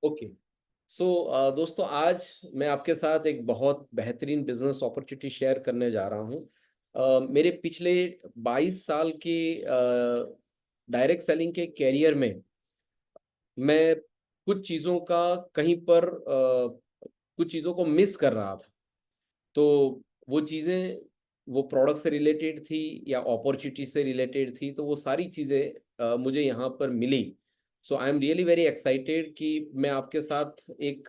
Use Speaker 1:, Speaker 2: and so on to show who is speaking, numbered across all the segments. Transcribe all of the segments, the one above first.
Speaker 1: Okay. सो दोस्तों, आज मैं आपके साथ एक बहुत बेहतरीन बिजनेस अपॉर्चुनिटी शेयर करने जा रहा हूँ। मेरे पिछले 22 साल के डायरेक्ट सेलिंग के कैरियर में मैं कुछ चीज़ों का कहीं पर कुछ चीज़ों को मिस कर रहा था। तो वो चीज़ें वो प्रोडक्ट से रिलेटेड थी या अपॉर्चुनिटी से रिलेटेड थी, तो वो सारी चीज़ें मुझे यहाँ पर मिली। So I am really very excited कि मैं आपके साथ एक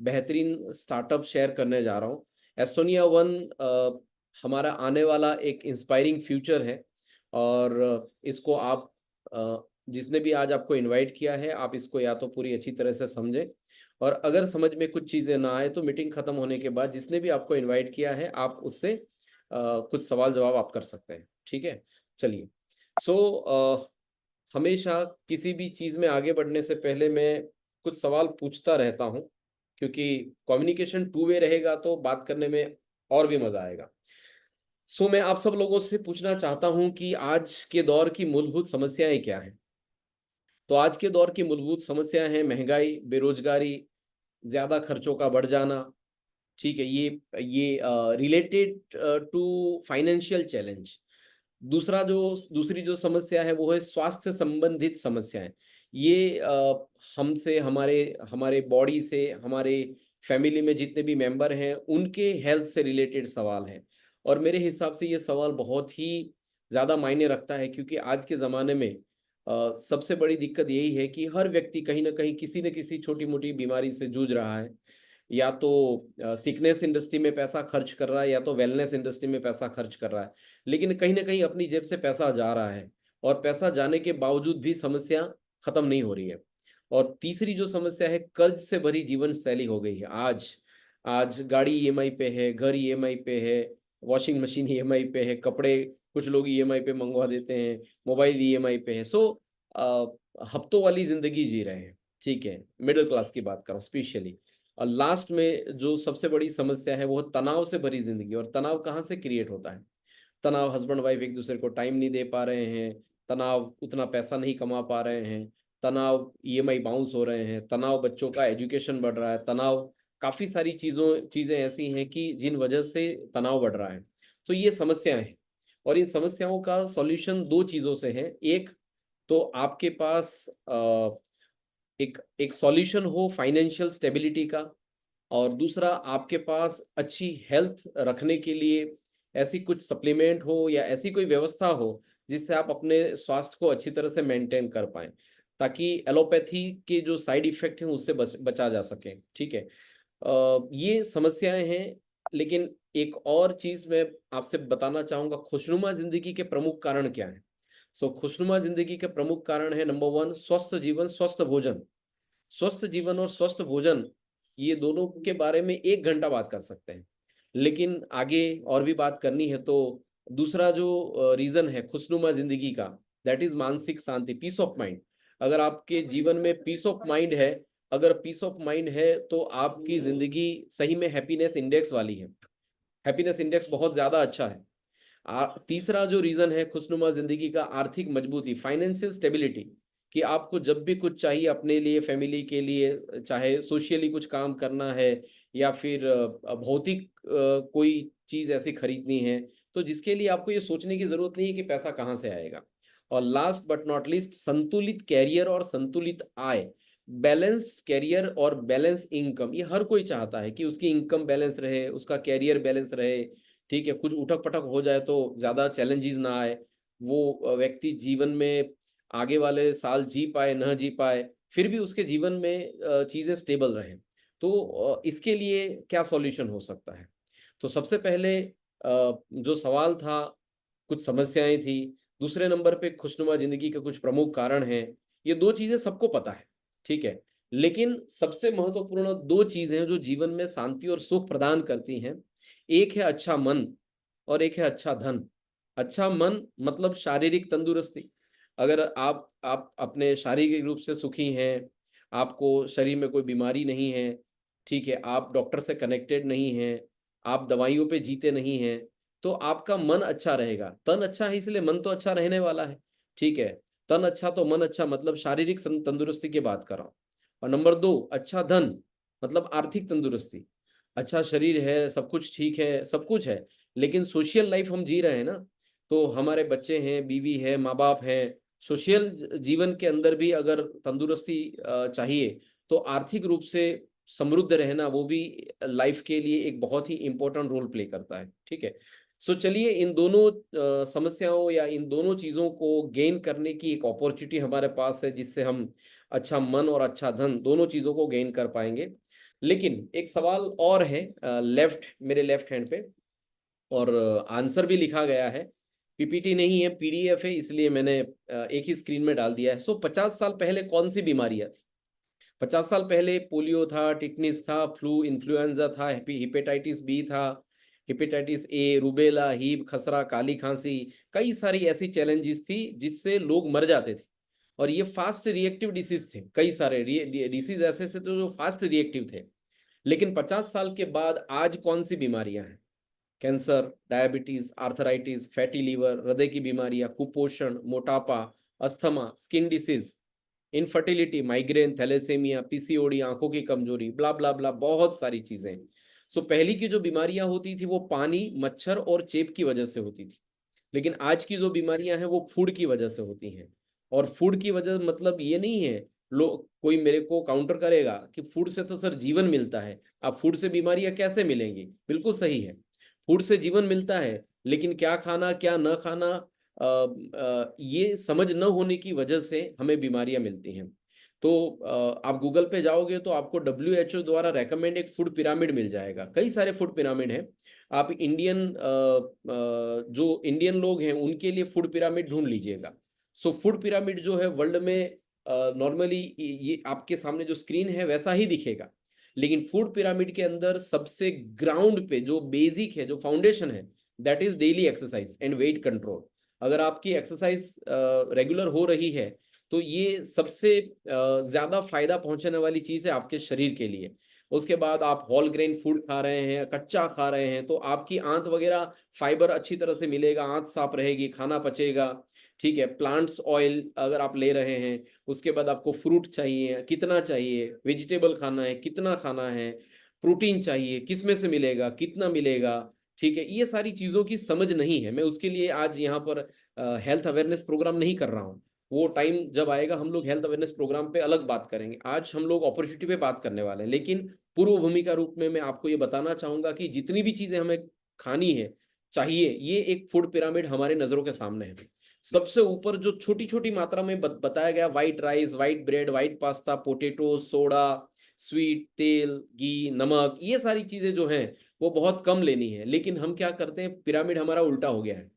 Speaker 1: बेहतरीन स्टार्टअप शेयर करने जा रहा हूँ। एस्टोनिया वन हमारा आने वाला एक इंस्पायरिंग फ्यूचर है और इसको आप जिसने भी आज आपको इनवाइट किया है, आप इसको या तो पूरी अच्छी तरह से समझें और अगर समझ में कुछ चीज़ें ना आए तो मीटिंग खत्म होने के बाद जिसने भी आपको इनवाइट किया है आप उससे कुछ सवाल जवाब आप कर सकते हैं। ठीक है? चलिए। सो हमेशा किसी भी चीज़ में आगे बढ़ने से पहले मैं कुछ सवाल पूछता रहता हूँ, क्योंकि कम्युनिकेशन टू वे रहेगा तो बात करने में और भी मज़ा आएगा। सो मैं आप सब लोगों से पूछना चाहता हूँ कि आज के दौर की मूलभूत समस्याएँ क्या हैं? तो आज के दौर की मूलभूत समस्या है महँगाई, बेरोज़गारी, ज़्यादा खर्चों का बढ़ जाना। ठीक है, ये रिलेटेड टू फाइनेंशियल चैलेंज। दूसरी जो समस्या है वो है स्वास्थ्य संबंधित समस्याएँ। ये हमसे हमारे हमारे बॉडी से, हमारे फैमिली में जितने भी मेंबर हैं, उनके हेल्थ से रिलेटेड सवाल हैं। और मेरे हिसाब से ये सवाल बहुत ही ज़्यादा मायने रखता है, क्योंकि आज के ज़माने में सबसे बड़ी दिक्कत यही है कि हर व्यक्ति कहीं न कहीं किसी न किसी छोटी-मोटी बीमारी से जूझ रहा है। या तो सिकनेस इंडस्ट्री में पैसा खर्च कर रहा है या तो वेलनेस इंडस्ट्री में पैसा खर्च कर रहा है। लेकिन कहीं न कहीं अपनी जेब से पैसा जा रहा है और पैसा जाने के बावजूद भी समस्या खत्म नहीं हो रही है। और तीसरी जो समस्या है, कर्ज से भरी जीवन शैली हो गई है। आज आज गाड़ी ईएमआई पे है, घर ईएमआई पे है, वॉशिंग मशीन ईएमआई पे है, कपड़े कुछ लोग ईएमआई पे मंगवा देते हैं, मोबाइल ईएमआई पे है। सो अ, हफ्तों वाली ज़िंदगी जी रहे हैं। ठीक है? मिडल क्लास की बात कर रहा हूँ स्पेशली। और लास्ट में जो सबसे बड़ी समस्या है वो है तनाव से भरी ज़िंदगी। और तनाव कहाँ से क्रिएट होता है? तनाव हस्बैंड वाइफ एक दूसरे को टाइम नहीं दे पा रहे हैं, तनाव उतना पैसा नहीं कमा पा रहे हैं, तनाव ईएमआई बाउंस हो रहे हैं, तनाव बच्चों का एजुकेशन बढ़ रहा है, तनाव काफ़ी सारी चीज़ें ऐसी हैं कि जिन वजह से तनाव बढ़ रहा है। तो ये समस्याएँ हैं और इन समस्याओं का सॉल्यूशन 2 चीज़ों से है। एक तो आपके पास एक एक सॉल्यूशन हो फाइनेंशियल स्टेबिलिटी का, और दूसरा आपके पास अच्छी हेल्थ रखने के लिए ऐसी कुछ सप्लीमेंट हो या ऐसी कोई व्यवस्था हो जिससे आप अपने स्वास्थ्य को अच्छी तरह से मेंटेन कर पाएँ, ताकि एलोपैथी के जो साइड इफ़ेक्ट हैं उससे बचा जा सके। ठीक है? ये समस्याएँ हैं, लेकिन एक और चीज़ मैं आपसे बताना चाहूँगा, खुशनुमा ज़िंदगी के प्रमुख कारण क्या हैं? सो खुशनुमा ज़िंदगी के प्रमुख कारण है नंबर 1 स्वस्थ जीवन, स्वस्थ भोजन। स्वस्थ जीवन और स्वस्थ भोजन, ये दोनों के बारे में 1 घंटा बात कर सकते हैं। लेकिन आगे और भी बात करनी है तो दूसरा जो रीज़न है खुशनुमा ज़िंदगी का, दैट इज़ मानसिक शांति, पीस ऑफ माइंड। अगर आपके जीवन में पीस ऑफ माइंड है, अगर पीस ऑफ माइंड है तो आपकी ज़िंदगी सही में हैप्पीनेस इंडेक्स वाली है। हैप्पीनेस इंडेक्स बहुत ज़्यादा अच्छा है। तीसरा जो रीज़न है खुशनुमा ज़िंदगी का, आर्थिक मजबूती, फाइनेंशियल स्टेबिलिटी, कि आपको जब भी कुछ चाहिए अपने लिए, फैमिली के लिए, चाहे सोशली कुछ काम करना है या फिर भौतिक कोई चीज़ ऐसी खरीदनी है, तो जिसके लिए आपको ये सोचने की ज़रूरत नहीं है कि पैसा कहाँ से आएगा। और लास्ट बट नॉट लीस्ट, संतुलित कैरियर और संतुलित आय। बैलेंस कैरियर और बैलेंस इनकम, ये हर कोई चाहता है कि उसकी इनकम बैलेंस रहे, उसका कैरियर बैलेंस रहे। ठीक है? कुछ उठक-पटक हो जाए तो ज़्यादा चैलेंजेज़ ना आए। वो व्यक्ति जीवन में आगे वाले साल जी पाए, ना जी पाए, फिर भी उसके जीवन में चीज़ें स्टेबल रहें। तो इसके लिए क्या सॉल्यूशन हो सकता है? तो सबसे पहले जो सवाल था, कुछ समस्याएँ थी, दूसरे नंबर पे खुशनुमा ज़िंदगी के कुछ प्रमुख कारण हैं। ये 2 चीज़ें सबको पता है, ठीक है? लेकिन सबसे महत्वपूर्ण 2 चीज़ हैं जो जीवन में शांति और सुख प्रदान करती हैं। एक है अच्छा मन और एक है अच्छा धन। अच्छा मन मतलब शारीरिक तंदुरुस्ती। अगर आप अपने शारीरिक रूप से सुखी हैं, आपको शरीर में कोई बीमारी नहीं है, ठीक है, आप डॉक्टर से कनेक्टेड नहीं हैं, आप दवाइयों पे जीते नहीं हैं, तो आपका मन अच्छा रहेगा। तन अच्छा है इसलिए मन तो अच्छा रहने वाला है, ठीक है। तन अच्छा तो मन अच्छा, मतलब शारीरिक तंदुरुस्ती की बात कर रहा हूँ। और नंबर 2 अच्छा धन, मतलब आर्थिक तंदुरुस्ती। अच्छा शरीर है, सब कुछ ठीक है, सब कुछ है, लेकिन सोशल लाइफ हम जी रहे हैं ना, तो हमारे बच्चे हैं, बीवी है, माँ-बाप हैं, सोशल जीवन के अंदर भी अगर तंदुरुस्ती चाहिए, तो आर्थिक रूप से समृद्ध रहना वो भी लाइफ के लिए एक बहुत ही इम्पोर्टेंट रोल प्ले करता है, ठीक है? सो चलिए इन दोनों समस्याओं या इन दोनों चीज़ों को गेन करने की एक अपॉर्च्युनिटी हमारे पास है, जिससे हम अच्छा मन और अच्छा धन दोनों चीज़ों को गेन कर पाएँगे। लेकिन एक सवाल और है मेरे लेफ्ट हैंड पे, और आंसर भी लिखा गया है। पीपीटी नहीं है, पीडीएफ है, इसलिए मैंने एक ही स्क्रीन में डाल दिया है। सो 50 साल पहले कौन-सी बीमारियाँ थी? 50 साल पहले पोलियो था, टिटनिस था, फ्लू, इन्फ्लुएंजा था, हेपेटाइटिस बी था, हेपेटाइटिस ए, रूबेला, हिब, खसरा, काली खाँसी, कई सारी ऐसी चैलेंजेस थी जिससे लोग मर जाते थे। और ये फास्ट रिएक्टिव डिसीज़ थे, कई सारे डिसीज़ ऐसे थे तो जो फास्ट रिएक्टिव थे। लेकिन 50 साल के बाद आज कौन-सी बीमारियाँ हैं? Cancer, diabetes, arthritis, fatty liver, हृदय की बीमारियां, कुपोषण, मोटापा, अस्थमा, skin disease, infertility, migraine, thalassemia, PCOD, आंखों की कमजोरी, ब्ला ब्ला ब्ला, बहुत सारी चीजें। सो पहली की जो बीमारियां होती थी वो पानी, मच्छर और चेप की वजह से होती थी, लेकिन आज की जो बीमारियां हैं वो फूड की वजह से होती हैं। और फूड की वजह मतलब ये नहीं है, लोग कोई मेरे को काउंटर करेगा कि फूड से तो सर जीवन मिलता है, अब फूड से बीमारियां कैसे मिलेंगी? बिल्कुल सही है, फूड से जीवन मिलता है, लेकिन क्या खाना क्या न खाना, ये समझ न होने की वजह से हमें बीमारियां मिलती हैं। तो आप गूगल पे जाओगे तो आपको डब्ल्यूएचओ द्वारा रेकमेंड एक फूड पिरामिड मिल जाएगा, कई सारे फूड पिरामिड हैं। आप जो इंडियन लोग हैं उनके लिए फूड पिरामिड ढूंढ लीजिएगा। सो फूड पिरामिड जो है वर्ल्ड में नॉर्मली ये आपके सामने जो स्क्रीन है वैसा ही दिखेगा, लेकिन फूड पिरामिड के अंदर सबसे ग्राउंड पे जो बेसिक है, जो फाउंडेशन है, that is daily exercise and weight control. अगर आपकी एक्सरसाइज रेगुलर हो रही है तो ये सबसे ज्यादा फायदा पहुंचाने वाली चीज है आपके शरीर के लिए। उसके बाद आप होल ग्रेन फूड खा रहे हैं, कच्चा खा रहे हैं, तो आपकी आंत वगैरह फाइबर अच्छी तरह से मिलेगा, आंत साफ रहेगी, खाना पचेगा, ठीक है। प्लांट्स ऑयल अगर आप ले रहे हैं, उसके बाद आपको फ्रूट चाहिए, कितना चाहिए, वेजिटेबल खाना है, कितना खाना है, प्रोटीन चाहिए, किस में से मिलेगा, कितना मिलेगा, ठीक है। ये सारी चीज़ों की समझ नहीं है। मैं उसके लिए आज यहाँ पर हेल्थ अवेयरनेस प्रोग्राम नहीं कर रहा हूँ। वो टाइम जब आएगा हम लोग हेल्थ अवेयरनेस प्रोग्राम पे अलग बात करेंगे। आज हम लोग अपॉर्चुनिटी पे बात करने वाले हैं। लेकिन पूर्व भूमिका रूप में मैं आपको ये बताना चाहूँगा कि जितनी भी चीज़ें हमें खानी है, चाहिए, ये एक फूड पिरामिड हमारे नज़रों के सामने है। सबसे ऊपर जो छोटी-छोटी मात्रा में बताया गया, white rice, white bread, white pasta, potato, soda, sweet, तेल, घी, नमक, ये सारी चीज़ें जो हैं, वो बहुत कम लेनी है। लेकिन हम क्या करते हैं, पिरामिड हमारा उल्टा हो गया है,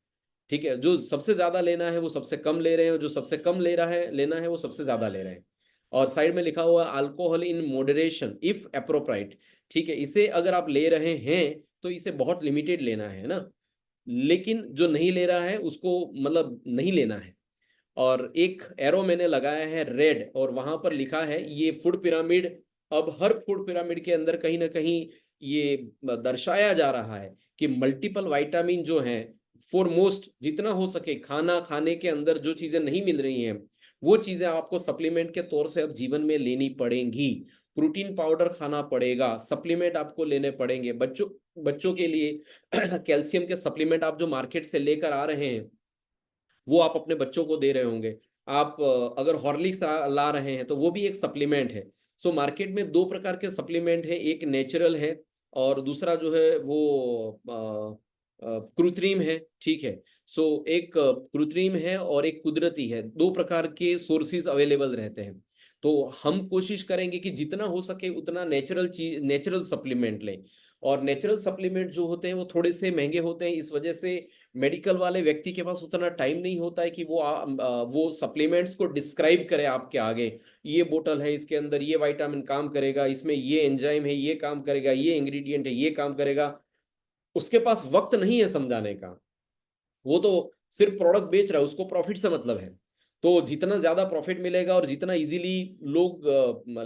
Speaker 1: ठीक है? जो सबसे ज़्यादा लेना है, वो सबसे कम ले रहे हैं, और जो सबसे कम लेना है, वो सबसे ज़्यादा ले रहे हैं। और साइड में लिखा हुआ है alcohol in moderation if appropriate, ठीक है? इसे अगर आप ले रहे हैं, तो इसे बहुत लिमिटेड लेना है ना? लेकिन जो नहीं ले रहा है उसको मतलब नहीं लेना है। और एक एरो मैंने लगाया है रेड, और वहां पर लिखा है ये फूड पिरामिड, अब हर फूड पिरामिड के अंदर कहीं ना कहीं ये दर्शाया जा रहा है कि मल्टीपल विटामिन जो हैं, फोरमोस्ट जितना हो सके खाना खाने के अंदर जो चीजें नहीं मिल रही हैं, वो चीजें आपको सप्लीमेंट के तौर से अब जीवन में लेनी पड़ेंगी। प्रोटीन पाउडर खाना पड़ेगा, सप्लीमेंट आपको लेने पड़ेंगे। बच्चों बच्चों के लिए कैल्शियम के सप्लीमेंट आप जो मार्केट से लेकर आ रहे हैं, वो आप अपने बच्चों को दे रहे होंगे। आप अगर हॉर्लिक्स ला रहे हैं तो वो भी एक सप्लीमेंट है। सो मार्केट में 2 प्रकार के सप्लीमेंट हैं, एक नेचुरल है और दूसरा जो है वो कृत्रिम है, ठीक है। सो एक कृत्रिम है और एक कुदरती है, 2 प्रकार के सोर्सेज़ अवेलेबल रहते हैं। तो हम कोशिश करेंगे कि जितना हो सके उतना नेचुरल सप्लीमेंट लें। और नेचुरल सप्लीमेंट जो होते हैं वो थोड़े से महँगे होते हैं, इस वजह से मेडिकल वाले व्यक्ति के पास उतना टाइम नहीं होता है कि वो सप्लीमेंट्स को डिस्क्राइब करे आपके आगे। ये बोतल है, इसके अंदर ये विटामिन काम करेगा, इसमें ये एंजाइम है, ये काम करेगा, ये इंग्रीडिएंट है, ये काम करेगा। उसके पास वक़्त नहीं है समझाने का। वो तो सिर्फ़ प्रोडक्ट बेच रहा है, उसको प्रॉफ़िट से मतलब है। तो जितना ज़्यादा प्रॉफ़िट मिलेगा और जितना ईज़िली लोग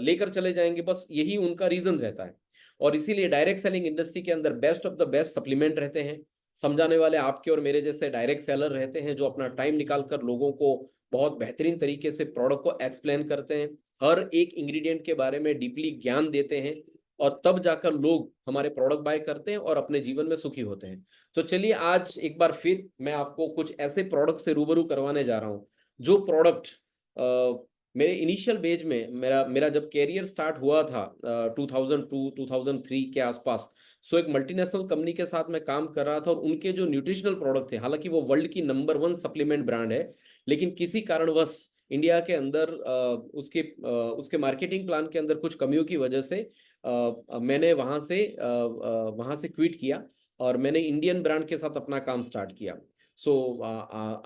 Speaker 1: लेकर चले जाएँगे, बस यही उनका रीज़न रहता है। और इसीलिए डायरेक्ट सेलिंग इंडस्ट्री के अंदर best of the best supplement रहते हैं। समझाने वाले आपके और मेरे जैसे डायरेक्ट सेलर रहते हैं, जो अपना टाइम निकाल कर लोगों को बहुत बेहतरीन तरीके से प्रोडक्ट को एक्सप्लेन करते हैं। हर एक इंग्रेडिएंट के बारे में डीपली ज्ञान देते हैं और तब जाकर लोग हमारे प्रोडक्ट बाय करते हैं और अपने जीवन में सुखी होते हैं। तो चलिए आज एक बार फिर मैं आपको कुछ ऐसे प्रोडक्ट से रूबरू करवाने जा रहा हूँ जो प्रोडक्ट मेरे इनिशियल बेज में मेरा मेरा जब कैरियर स्टार्ट हुआ था 2002 2003 के आसपास। सो एक मल्टीनेशनल कंपनी के साथ मैं काम कर रहा था और उनके जो न्यूट्रिशनल प्रोडक्ट थे, हालांकि वो वर्ल्ड की नंबर 1 सप्लीमेंट ब्रांड है, लेकिन किसी कारणवश इंडिया के अंदर उसके मार्केटिंग प्लान के अंदर कुछ कमियों की वजह से मैंने वहाँ से क्विट किया और मैंने इंडियन ब्रांड के साथ अपना काम स्टार्ट किया। सो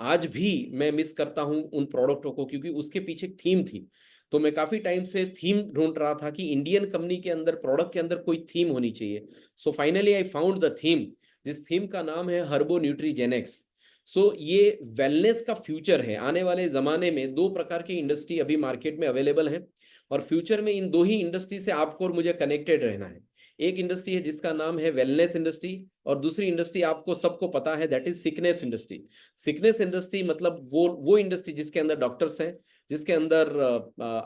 Speaker 1: आज भी मैं मिस करता हूँ उन प्रोडक्टों को, क्योंकि उसके पीछे एक थीम थी। तो मैं काफी टाइम से थीम ढूंढ रहा था कि इंडियन कंपनी के अंदर प्रोडक्ट के अंदर कोई थीम होनी चाहिए। So finally I found the theme, जिस थीम का नाम है हर्बो न्यूट्रीजेनिक्स। सो ये वेलनेस का फ्यूचर है। आने वाले जमाने में दो प्रकार की इंडस्ट्री अभी मार्केट में अवेलेबल है और फ्यूचर में इन दो ही इंडस्ट्री से आपको और मुझे कनेक्टेड रहना है। एक इंडस्ट्री है जिसका नाम है वेलनेस इंडस्ट्री और दूसरी इंडस्ट्री आपको सबको पता है, that is sickness industry. Sickness industry मतलब वो इंडस्ट्री जिसके अंदर डॉक्टर्स हैं, जिसके अंदर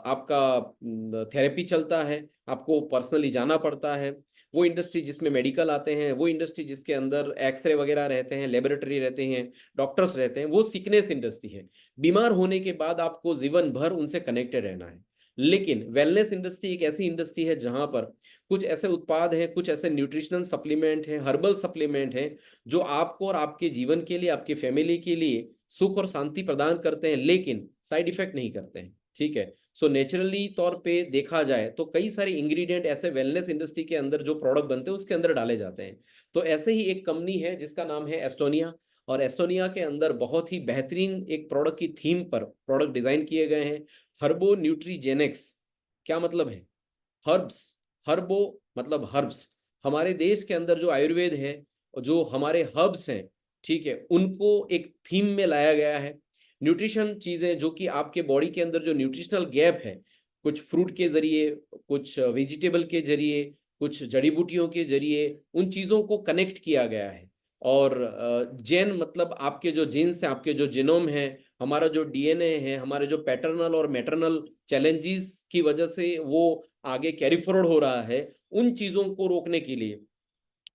Speaker 1: आपका थेरेपी चलता है, आपको पर्सनली जाना पड़ता है। वो इंडस्ट्री जिसमें मेडिकल आते हैं, वो इंडस्ट्री जिसके अंदर एक्सरे वगैरह रहते हैं, लेबोरेटरी रहते हैं, डॉक्टर्स रहते हैं, वो सिकनेस इंडस्ट्री है। बीमार होने के बाद आपको जीवन भर उनसे कनेक्टेड रहना है। लेकिन वेलनेस इंडस्ट्री एक ऐसी इंडस्ट्री है जहां पर कुछ ऐसे उत्पाद हैं, कुछ ऐसे न्यूट्रिशनल सप्लीमेंट हैं, हर्बल सप्लीमेंट हैं, जो आपको और आपके जीवन के लिए, आपकी फैमिली के लिए सुख और शांति प्रदान करते हैं, लेकिन साइड इफेक्ट नहीं करते हैं। ठीक है। सो नेचुरली तौर पे देखा जाए तो कई सारे इंग्रेडिएंट ऐसे वेलनेस इंडस्ट्री के अंदर जो प्रोडक्ट बनते हैं उसके अंदर डाले जाते हैं। तो ऐसे ही एक कंपनी है जिसका नाम है एस्टोनिया, और एस्टोनिया के अंदर बहुत ही बेहतरीन एक प्रोडक्ट की थीम पर प्रोडक्ट डिजाइन किए गए हैं, हर्बो न्यूट्रीजेनिक्स। क्या मतलब है? हर्ब्स। हर्बो मतलब हर्ब्स। हमारे देश के अंदर जो आयुर्वेद है, जो हमारे हर्ब्स हैं, ठीक है, उनको एक थीम में लाया गया है। न्यूट्रिशन चीजें जो कि आपके बॉडी के अंदर जो न्यूट्रिशनल गैप है, कुछ फ्रूट के जरिए, कुछ वेजिटेबल के जरिए, कुछ जड़ी बूटियों के जरिए उन चीजों को कनेक्ट किया गया है। और जेन मतलब आपके जो जीन्स हैं, आपके जो जीनोम है, हमारा जो डीएनए है, हमारे जो पैटर्नल और मैटरनल चैलेंजेस की वजह से वो आगे कैरी फॉरवर्ड हो रहा है, उन चीजों को रोकने के लिए,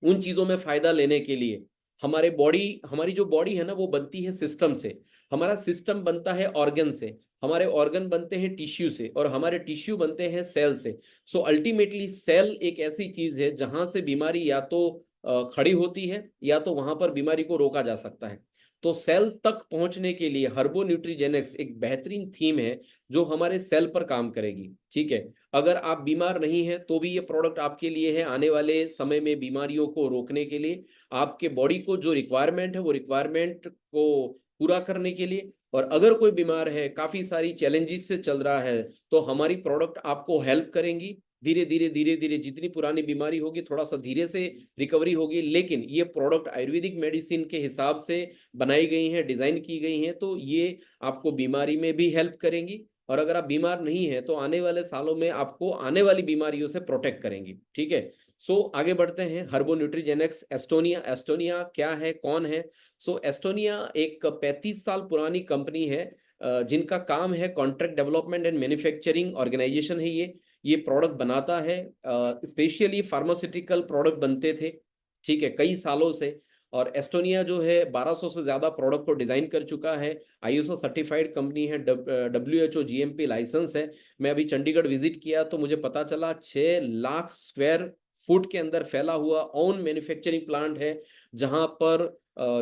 Speaker 1: उन चीजों में फायदा लेने के लिए हमारी जो बॉडी है ना, वो बनती है सिस्टम से। हमारा सिस्टम बनता है ऑर्गन से, हमारे ऑर्गन बनते हैं टिश्यू से, और हमारे टिश्यू बनते हैं सेल से। सो अल्टीमेटली सेल एक ऐसी चीज है जहां से बीमारी या तो खड़ी होती है या तो वहां पर बीमारी को रोका जा सकता है। तो सेल तक पहुंचने के लिए हर्बो न्यूट्रीजेनिक्स एक बेहतरीन थीम है जो हमारे सेल पर काम करेगी। ठीक है। अगर आप बीमार नहीं हैं तो भी ये प्रोडक्ट आपके लिए है, आने वाले समय में बीमारियों को रोकने के लिए, आपके बॉडी को जो रिक्वायरमेंट है वो रिक्वायरमेंट को पूरा करने के लिए। और अगर कोई बीमार है, काफी सारी चैलेंजेस से चल रहा है, तो हमारी प्रोडक्ट आपको हेल्प करेंगी। धीरे धीरे जितनी पुरानी बीमारी होगी थोड़ा सा धीरे से रिकवरी होगी, लेकिन ये प्रोडक्ट आयुर्वेदिक मेडिसिन के हिसाब से बनाई गई हैं, डिजाइन की गई हैं, तो ये आपको बीमारी में भी हेल्प करेंगी। और अगर आप बीमार नहीं है तो आने वाले सालों में आपको आने वाली बीमारियों से प्रोटेक्ट करेंगी। ठीक है। सो आगे बढ़ते हैं। हर्बो न्यूट्रीजेनिक्स एस्टोनिया। एस्टोनिया क्या है, कौन है? सो एस्टोनिया एक 35 साल पुरानी कंपनी है, जिनका काम है contract development and manufacturing organization है ये प्रोडक्ट बनाता है, स्पेशली फार्मास्यूटिकल प्रोडक्ट बनते थे, ठीक है, कई सालों से। और एस्टोनिया जो है 1200 से ज्यादा प्रोडक्ट को डिजाइन कर चुका है। आईएसओ सर्टिफाइड कंपनी है, डब्ल्यूएचओ जीएमपी लाइसेंस है। मैं अभी चंडीगढ़ विजिट किया तो मुझे पता चला 6 लाख स्क्वायर फुट के अंदर फैला हुआ ओन मैन्युफैक्चरिंग प्लांट है, जहां पर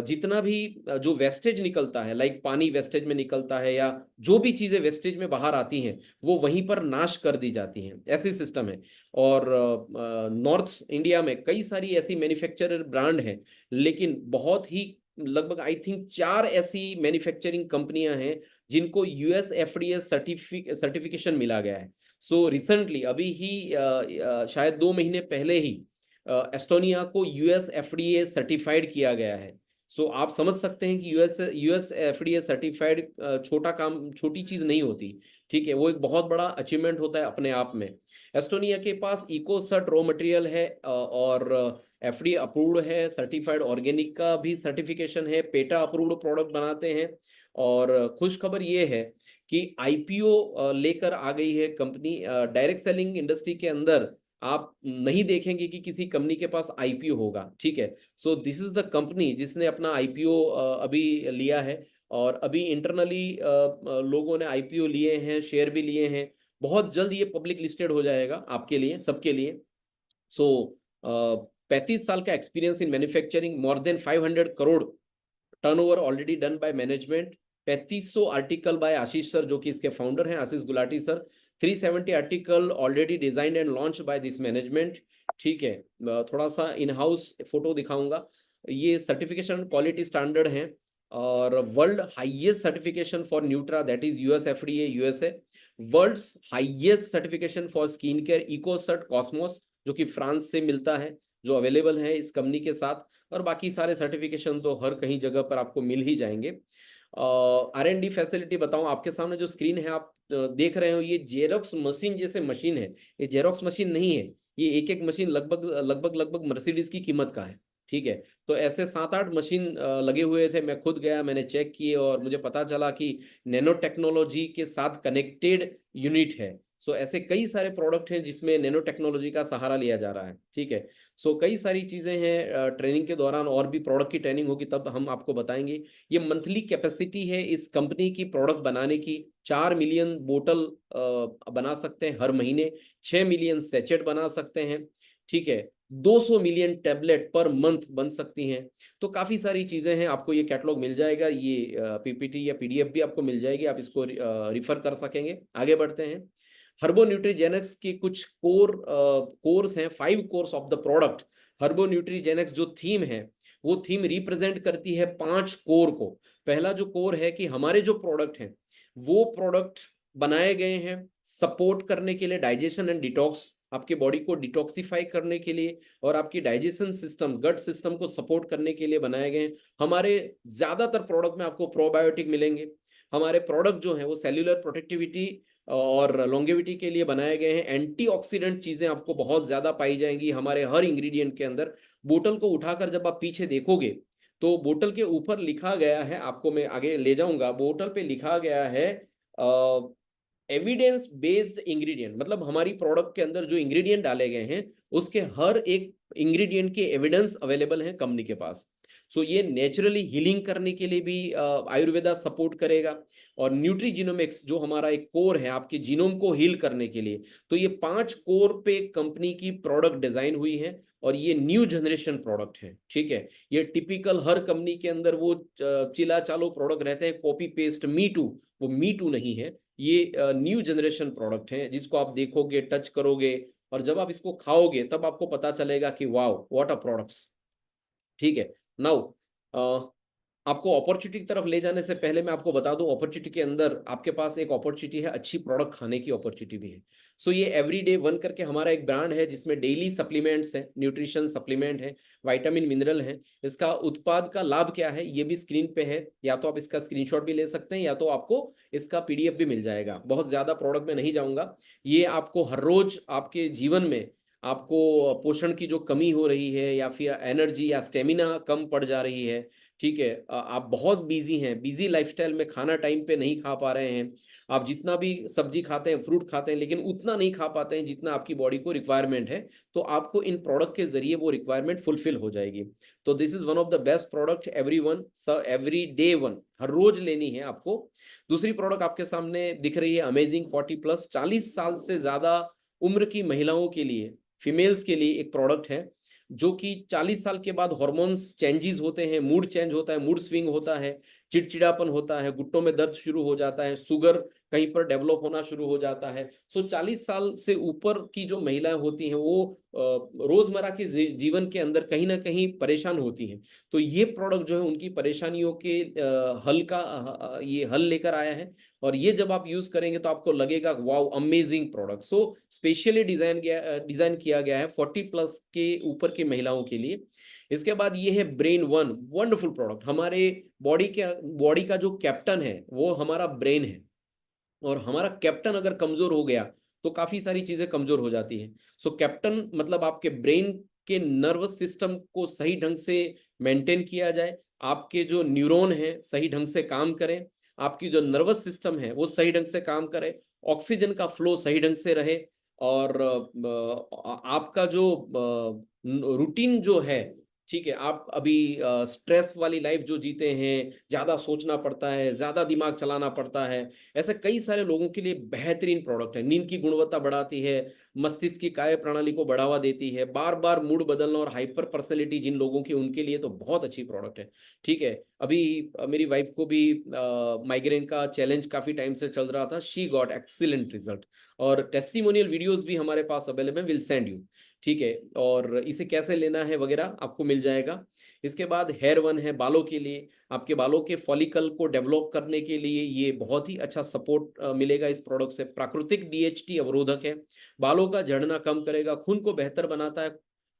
Speaker 1: जितना भी जो वेस्टेज निकलता है, लाइक पानी वेस्टेज में निकलता है या जो भी चीजें वेस्टेज में बाहर आती हैं, वो वहीं पर नाश कर दी जाती हैं। ऐसी सिस्टम है। और नॉर्थ इंडिया में कई सारी ऐसी मैन्युफैक्चरर ब्रांड हैं, लेकिन बहुत ही लगभग आई थिंक 4 ऐसी मैन्युफैक्चरिंग कंपनियां हैं जिनको यूएस एफडीए सर्टिफिकेशन मिला गया है। सो रिसेंटली अभी ही शायद 2 महीने पहले ही एस्टोनिया को यूएस एफडीए सर्टिफाइड किया गया है। सो आप समझ सकते हैं कि यूएस एफडीए सर्टिफाइड छोटा काम, छोटी चीज नहीं होती। ठीक है, वो एक बहुत बड़ा अचीवमेंट होता है अपने आप में। एस्टोनिया के पास इकोसर्ट रॉ मटेरियल है, और एफडीए अप्रूव्ड है, सर्टिफाइड ऑर्गेनिक का भी सर्टिफिकेशन है, पेटा अप्रूव्ड प्रोडक्ट बनाते हैं। और खुश खबर ये है कि आईपीओ लेकर आ गई है कंपनी। डायरेक्ट सेलिंग इंडस्ट्री के अंदर आप नहीं देखेंगे कि किसी कंपनी के पास आईपीओ होगा, ठीक है। So this is the company जिसने अपना आईपीओ अभी लिया है, और अभी इंटरनली लोगों ने आईपीओ लिए हैं, शेयर भी लिए हैं। बहुत जल्द ये पब्लिक लिस्टेड हो जाएगा आपके लिए, सबके लिए। सो 35 साल का experience in manufacturing, more than 500 crore turnover already done by management, 3500 article by Ashish sir जो कि इसके फाउंडर हैं, Ashish Gulati sir, 370 article already designed and launch by this management, ठीक है। थोड़ा सा इन हाउस फोटो दिखाऊंगा। ये सर्टिफिकेशन क्वालिटी स्टैंडर्ड हैं, और world highest certification for nutra, that is US FDA USA. World's highest certification for skin care, Ecocert Cosmos, जो कि फ्रांस से मिलता है, जो अवेलेबल है इस कंपनी के साथ। और बाकी सारे सर्टिफिकेशन तो हर कहीं जगह पर आपको मिल ही जाएंगे। R&D फैसिलिटी बताऊं, आपके सामने जो स्क्रीन है आप देख रहे हो, ये जेरोक्स मशीन जैसे मशीन है। ये जेरोक्स मशीन नहीं है, ये एक एक मशीन लगभग मर्सिडीज की कीमत का है, ठीक है। तो ऐसे 7-8 मशीन लगे हुए थे, मैं खुद गया, मैंने चेक किए, और मुझे पता चला कि नैनो टेक्नोलॉजी के साथ कनेक्टेड यूनिट है। सो ऐसे कई सारे प्रोडक्ट हैं जिसमें नैनो टेक्नोलॉजी का सहारा लिया जा रहा है, ठीक है। सो कई सारी चीजें हैं, ट्रेनिंग के दौरान और भी प्रोडक्ट की ट्रेनिंग होगी तब हम आपको बताएंगे। ये मंथली कैपेसिटी है इस कंपनी की प्रोडक्ट बनाने की, 4 मिलियन बोतल बना सकते हैं हर महीने, 6 मिलियन सैचेट बना सकते हैं, ठीक है। 200 मिलियन टैबलेट पर मंथ बन सकती हैं। तो काफी सारी चीजें हैं, आपको ये कैटलॉग मिल जाएगा, ये पीपीटी या पीडीएफ भी आपको मिल जाएगी, आप इसको रिफर कर सकेंगे। आगे बढ़ते हैं। हर्बो न्यूट्रीजेनिक्स के कुछ कोर्स हैं, 5 कोर्स ऑफ द प्रोडक्ट। हर्बो न्यूट्रीजेनिक्स जो थीम है, वो थीम रिप्रेजेंट करती है 5 कोर को। पहला जो कोर है कि हमारे जो प्रोडक्ट हैं, वो प्रोडक्ट बनाए गए हैं सपोर्ट करने के लिए डाइजेशन एंड डिटॉक्स, आपके बॉडी को डिटॉक्सिफाई करने के लिए, और आपकी डाइजेशन सिस्टम, गट सिस्टम को सपोर्ट करने के लिए बनाए गए हैं। हमारे ज्यादातर प्रोडक्ट में आपको प्रोबायोटिक मिलेंगे। हमारे प्रोडक्ट जो है वो सेल्यूलर प्रोटेक्टिविटी और लॉन्गेविटी के लिए बनाए गए हैं। एंटीऑक्सीडेंट चीजें आपको बहुत ज्यादा पाई जाएंगी हमारे हर इंग्रेडिएंट के अंदर। बोतल को उठाकर जब आप पीछे देखोगे, तो बोतल के ऊपर लिखा गया है, आपको मैं आगे ले जाऊंगा, बोतल पे लिखा गया है एविडेंस बेस्ड इंग्रेडिएंट, मतलब हमारी प्रोडक्ट के अंदर जो इंग्रेडिएंट डाले गए हैं, उसके हर एक इंग्रेडिएंट के एविडेंस अवेलेबल है कंपनी के पास। सो ये नेचुरली हीलिंग करने के लिए भी आयुर्वेदा सपोर्ट करेगा। और न्यूट्री जीनोमिक्स जो हमारा एक कोर है आपके जीनोम को हील करने के लिए, तो ये 5 कोर पे कंपनी की प्रोडक्ट डिजाइन हुई है, और ये न्यू जनरेशन प्रोडक्ट है, ठीक है। ये टिपिकल हर कंपनी के अंदर वो चिला चालो प्रोडक्ट रहते हैं, कॉपी पेस्ट मी टू, वो मी टू नहीं है। ये न्यू जनरेशन प्रोडक्ट है, जिसको आप देखोगे, टच करोगे, और जब आप इसको खाओगे तब आपको पता चलेगा कि वाओ व्हाट अ प्रोडक्ट्स, ठीक है। नाउ आपको अपॉर्चुनिटी की तरफ ले जाने से पहले मैं आपको बता दूं, अपॉर्चुनिटी के अंदर आपके पास एक अपॉर्चुनिटी है, अच्छी प्रोडक्ट खाने की अपॉर्चुनिटी भी है। सो ये एवरीडे वन करके हमारा एक ब्रांड है, जिसमें डेली सप्लीमेंट्स है, न्यूट्रिशन सप्लीमेंट है, विटामिन मिनरल है। इसका उत्पाद का लाभ क्या है, ये भी स्क्रीन पे है, या तो आप इसका स्क्रीनशॉट भी ले सकते हैं, या तो आपको इसका पीडीएफ भी मिल जाएगा। बहुत ज्यादा प्रोडक्ट में नहीं जाऊंगा। ये आपको हर रोज आपके जीवन में आपको पोषण की जो कमी हो रही है, या फिर एनर्जी या स्टेमिना कम पड़ जा रही है, ठीक है, आप बहुत बिजी हैं, बिजी लाइफस्टाइल में खाना टाइम पे नहीं खा पा रहे हैं, आप जितना भी सब्जी खाते हैं, फ्रूट खाते हैं, लेकिन उतना नहीं खा पाते हैं जितना आपकी बॉडी को रिक्वायरमेंट है, तो आपको इन प्रोडक्ट के जरिए वो रिक्वायरमेंट फुलफिल हो जाएगी। तो this is one of the best product everyone, every day one, हर रोज लेनी है आपको। दूसरी प्रोडक्ट आपके सामने दिख रही है, अमेजिंग 40+, 40 साल से ज्यादा उम्र की महिलाओं के लिए, फीमेल्स के लिए एक प्रोडक्ट है, जो कि 40 साल के बाद हार्मोन्स चेंजेस होते हैं, मूड चेंज होता है, मूड स्विंग होता है, चिड़चिड़ापन होता है, घुटनों में दर्द शुरू हो जाता है, शुगर कहीं पर डेवलप होना शुरू हो जाता है। सो 40 साल से ऊपर की जो महिलाएं होती हैं, वो रोजमर्रा के जीवन के अंदर कहीं ना कहीं परेशान होती हैं। तो ये प्रोडक्ट जो है उनकी परेशानियों के हल का ये हल लेकर आया है। और ये जब आप यूज करेंगे तो आपको लगेगा wow amazing product. So specially design किया गया है 40+ के ऊपर की महिलाओं के लिए। इसके बाद ये है ब्रेन वन, वंडरफुल प्रोडक्ट। हमारे बॉडी का जो कैप्टन है वो हमारा ब्रेन है, और हमारा कैप्टन अगर कमजोर हो गया तो काफी सारी चीजें कमजोर हो जाती हैं। सो कैप्टन मतलब आपके ब्रेन के नर्वस सिस्टम को सही ढंग से मेंटेन किया जाए, आपके जो न्यूरॉन हैं सही ढंग से काम करें, आपकी जो नर्वस सिस्टम है वो सही ढंग से काम करे, ऑक्सीजन का फ्लो सही ढंग से रहे, और आपका जो रूटीन जो है, ठीक है, आप अभी स्ट्रेस वाली लाइफ जो जीते हैं, ज्यादा सोचना पड़ता है, ज्यादा दिमाग चलाना पड़ता है, ऐसे कई सारे लोगों के लिए बेहतरीन प्रोडक्ट है। नींद की गुणवत्ता बढ़ाती है, मस्तिष्क की कार्य प्रणाली को बढ़ावा देती है, बार बार मूड बदलना और हाइपर पर्सनैलिटी जिन लोगों की, उनके लिए तो बहुत अच्छी प्रोडक्ट है। ठीक है, अभी मेरी वाइफ को भी माइग्रेन का चैलेंज काफी टाइम से चल रहा था, शी गॉट एक्सीलेंट रिजल्ट, और टेस्टिमोनियल वीडियोस भी हमारे पास अवेलेबल, विल सेंड यू। ठीक है, और इसे कैसे लेना है वगैरह आपको मिल जाएगा। इसके बाद हेयर वन है बालों के लिए, आपके बालों के फॉलिकल को डेवलप करने के लिए ये बहुत ही अच्छा सपोर्ट मिलेगा इस प्रोडक्ट से। प्राकृतिक डीएचटी अवरोधक है, बालों का झड़ना कम करेगा, खून को बेहतर बनाता है।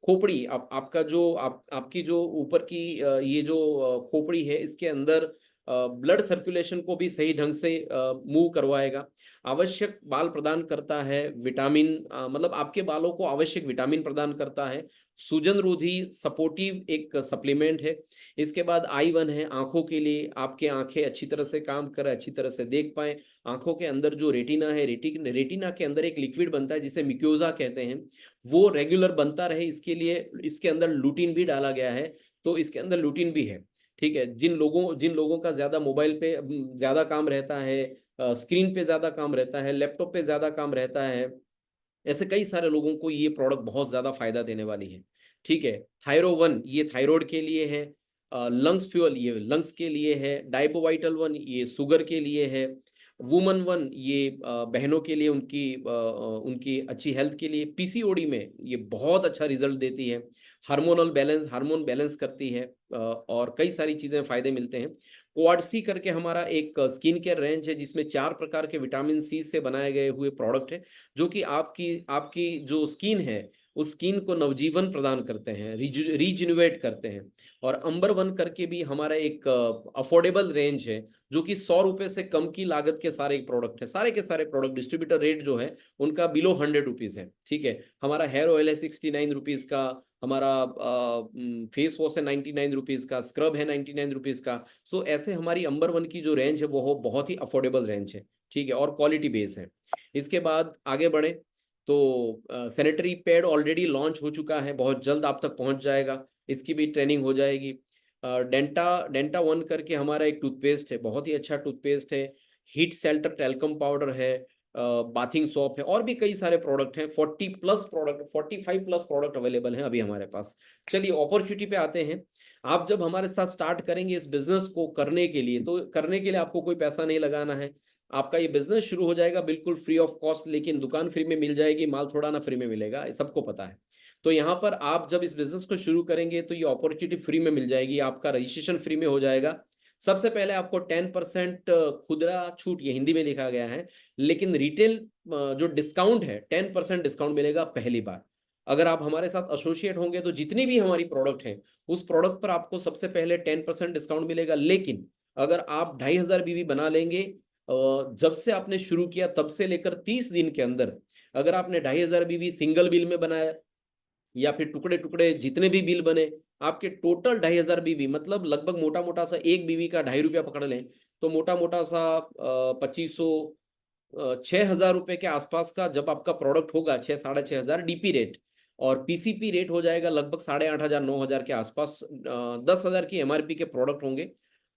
Speaker 1: खोपड़ी, आपका जो आपकी जो ऊपर की ये जो खोपड़ी है, इसके अंदर ब्लड सर्कुलेशन को भी सही ढंग से मूव करवाएगा। आवश्यक बाल प्रदान करता है, विटामिन मतलब आपके बालों को आवश्यक विटामिन प्रदान करता है। सूजन रोधी सपोर्टिव एक सप्लीमेंट है। इसके बाद आई वन है आंखों के लिए, आपके आंखें अच्छी तरह से काम करें, अच्छी तरह से देख पाए। आंखों के अंदर जो रेटिना है, रेटिना के अंदर एक लिक्विड बनता है जिसे मिक्योजा कहते हैं, वो रेगुलर बनता रहे, इसके लिए इसके अंदर लूटिन भी डाला गया है। तो इसके अंदर लूटिन भी है। ठीक है, जिन लोगों का ज्यादा मोबाइल पे ज्यादा काम रहता है, स्क्रीन पे ज्यादा काम रहता है, लैपटॉप पे ज्यादा काम रहता है, ऐसे कई सारे लोगों को ये प्रोडक्ट बहुत ज्यादा फायदा देने वाली है। ठीक है, थायरो वन ये थायराइड के लिए है, लंग्स फ्यूअल ये लंग्स के लिए है, डाइबोवाइटल वन ये शुगर के लिए है, वुमन वन ये बहनों के लिए, उनकी अच्छी हेल्थ के लिए, पीसीओडी में ये बहुत अच्छा रिजल्ट देती है, हार्मोन बैलेंस करती है, और कई सारी चीजें फायदे मिलते हैं। क्वाडसी करके हमारा एक स्किन केयर रेंज है जिसमें 4 प्रकार के विटामिन सी से बनाए गए हुए प्रोडक्ट है, जो कि आपकी आपकी जो स्किन है उस स्किन को नवजीवन प्रदान करते हैं, रीजिन्युएट करते हैं। और अंबर वन करके भी हमारा एक अफोर्डेबल रेंज है, जो कि 100 रुपए से कम की लागत के सारे प्रोडक्ट है, सारे के सारे प्रोडक्ट डिस्ट्रीब्यूटर रेट जो है उनका बिलो 100 रुपीज है। ठीक है, हमारा हेयर ऑयल है 69 रुपीज का, हमारा फेस वॉश है 99 रुपीज का, स्क्रब है 99 रुपीज का। सो ऐसे हमारी अंबर वन की जो रेंज है वो बहुत ही अफोर्डेबल रेंज है। ठीक है, और क्वालिटी बेस है। इसके बाद आगे बढ़े तो सैनिटरी पैड ऑलरेडी लॉन्च हो चुका है, बहुत जल्द आप तक पहुंच जाएगा, इसकी भी ट्रेनिंग हो जाएगी। डेंटा डेंटा वन करके हमारा एक टूथपेस्ट है, बहुत ही अच्छा टूथपेस्ट है। हीट सेल्टर टेल्कम पाउडर है, बाथिंग सोप है, और भी कई सारे प्रोडक्ट हैं। 45 प्लस प्रोडक्ट अवेलेबल हैं अभी हमारे पास। चलिए अपॉर्चुनिटी पे आते हैं। आप जब हमारे साथ स्टार्ट करेंगे इस बिजनेस को करने के लिए, तो करने के लिए आपको कोई पैसा नहीं लगाना है, आपका ये बिजनेस शुरू हो जाएगा बिल्कुल फ्री ऑफ कॉस्ट। लेकिन दुकान फ्री में मिल जाएगी, माल थोड़ा ना फ्री में मिलेगा, ये सबको पता है। तो यहाँ पर आप जब इस बिजनेस को शुरू करेंगे तो ये अपॉर्चुनिटी फ्री में मिल जाएगी, आपका रजिस्ट्रेशन फ्री में हो जाएगा। सबसे पहले आपको 10% खुदरा छूट, ये हिंदी में लिखा गया है, लेकिन रिटेल जो डिस्काउंट है 10% डिस्काउंट मिलेगा पहली बार। अगर आप हमारे साथ एसोसिएट होंगे तो जितनी भी हमारी प्रोडक्ट है उस प्रोडक्ट पर आपको सबसे पहले 10% डिस्काउंट मिलेगा। लेकिन अगर आप 2500 बीवी बना लेंगे, जब से आपने शुरू किया तब से लेकर 30 दिन के अंदर, अगर आपने 2500 बीवी सिंगल बिल में बनाया या फिर टुकड़े टुकड़े जितने भी बिल बने, आपके टोटल 2500 बीवी, मतलब लगभग मोटा मोटा सा एक बीवी का ₹2.5 पकड़ लें, तो मोटा मोटा सा 2500 ₹6000 के आसपास का जब आपका प्रोडक्ट होगा, 6 साढ़े 6000 डीपी रेट, और पीसीपी रेट हो जाएगा लगभग 8500 9000 के आसपास। 10,000 की एमआरपी के प्रोडक्ट होंगे,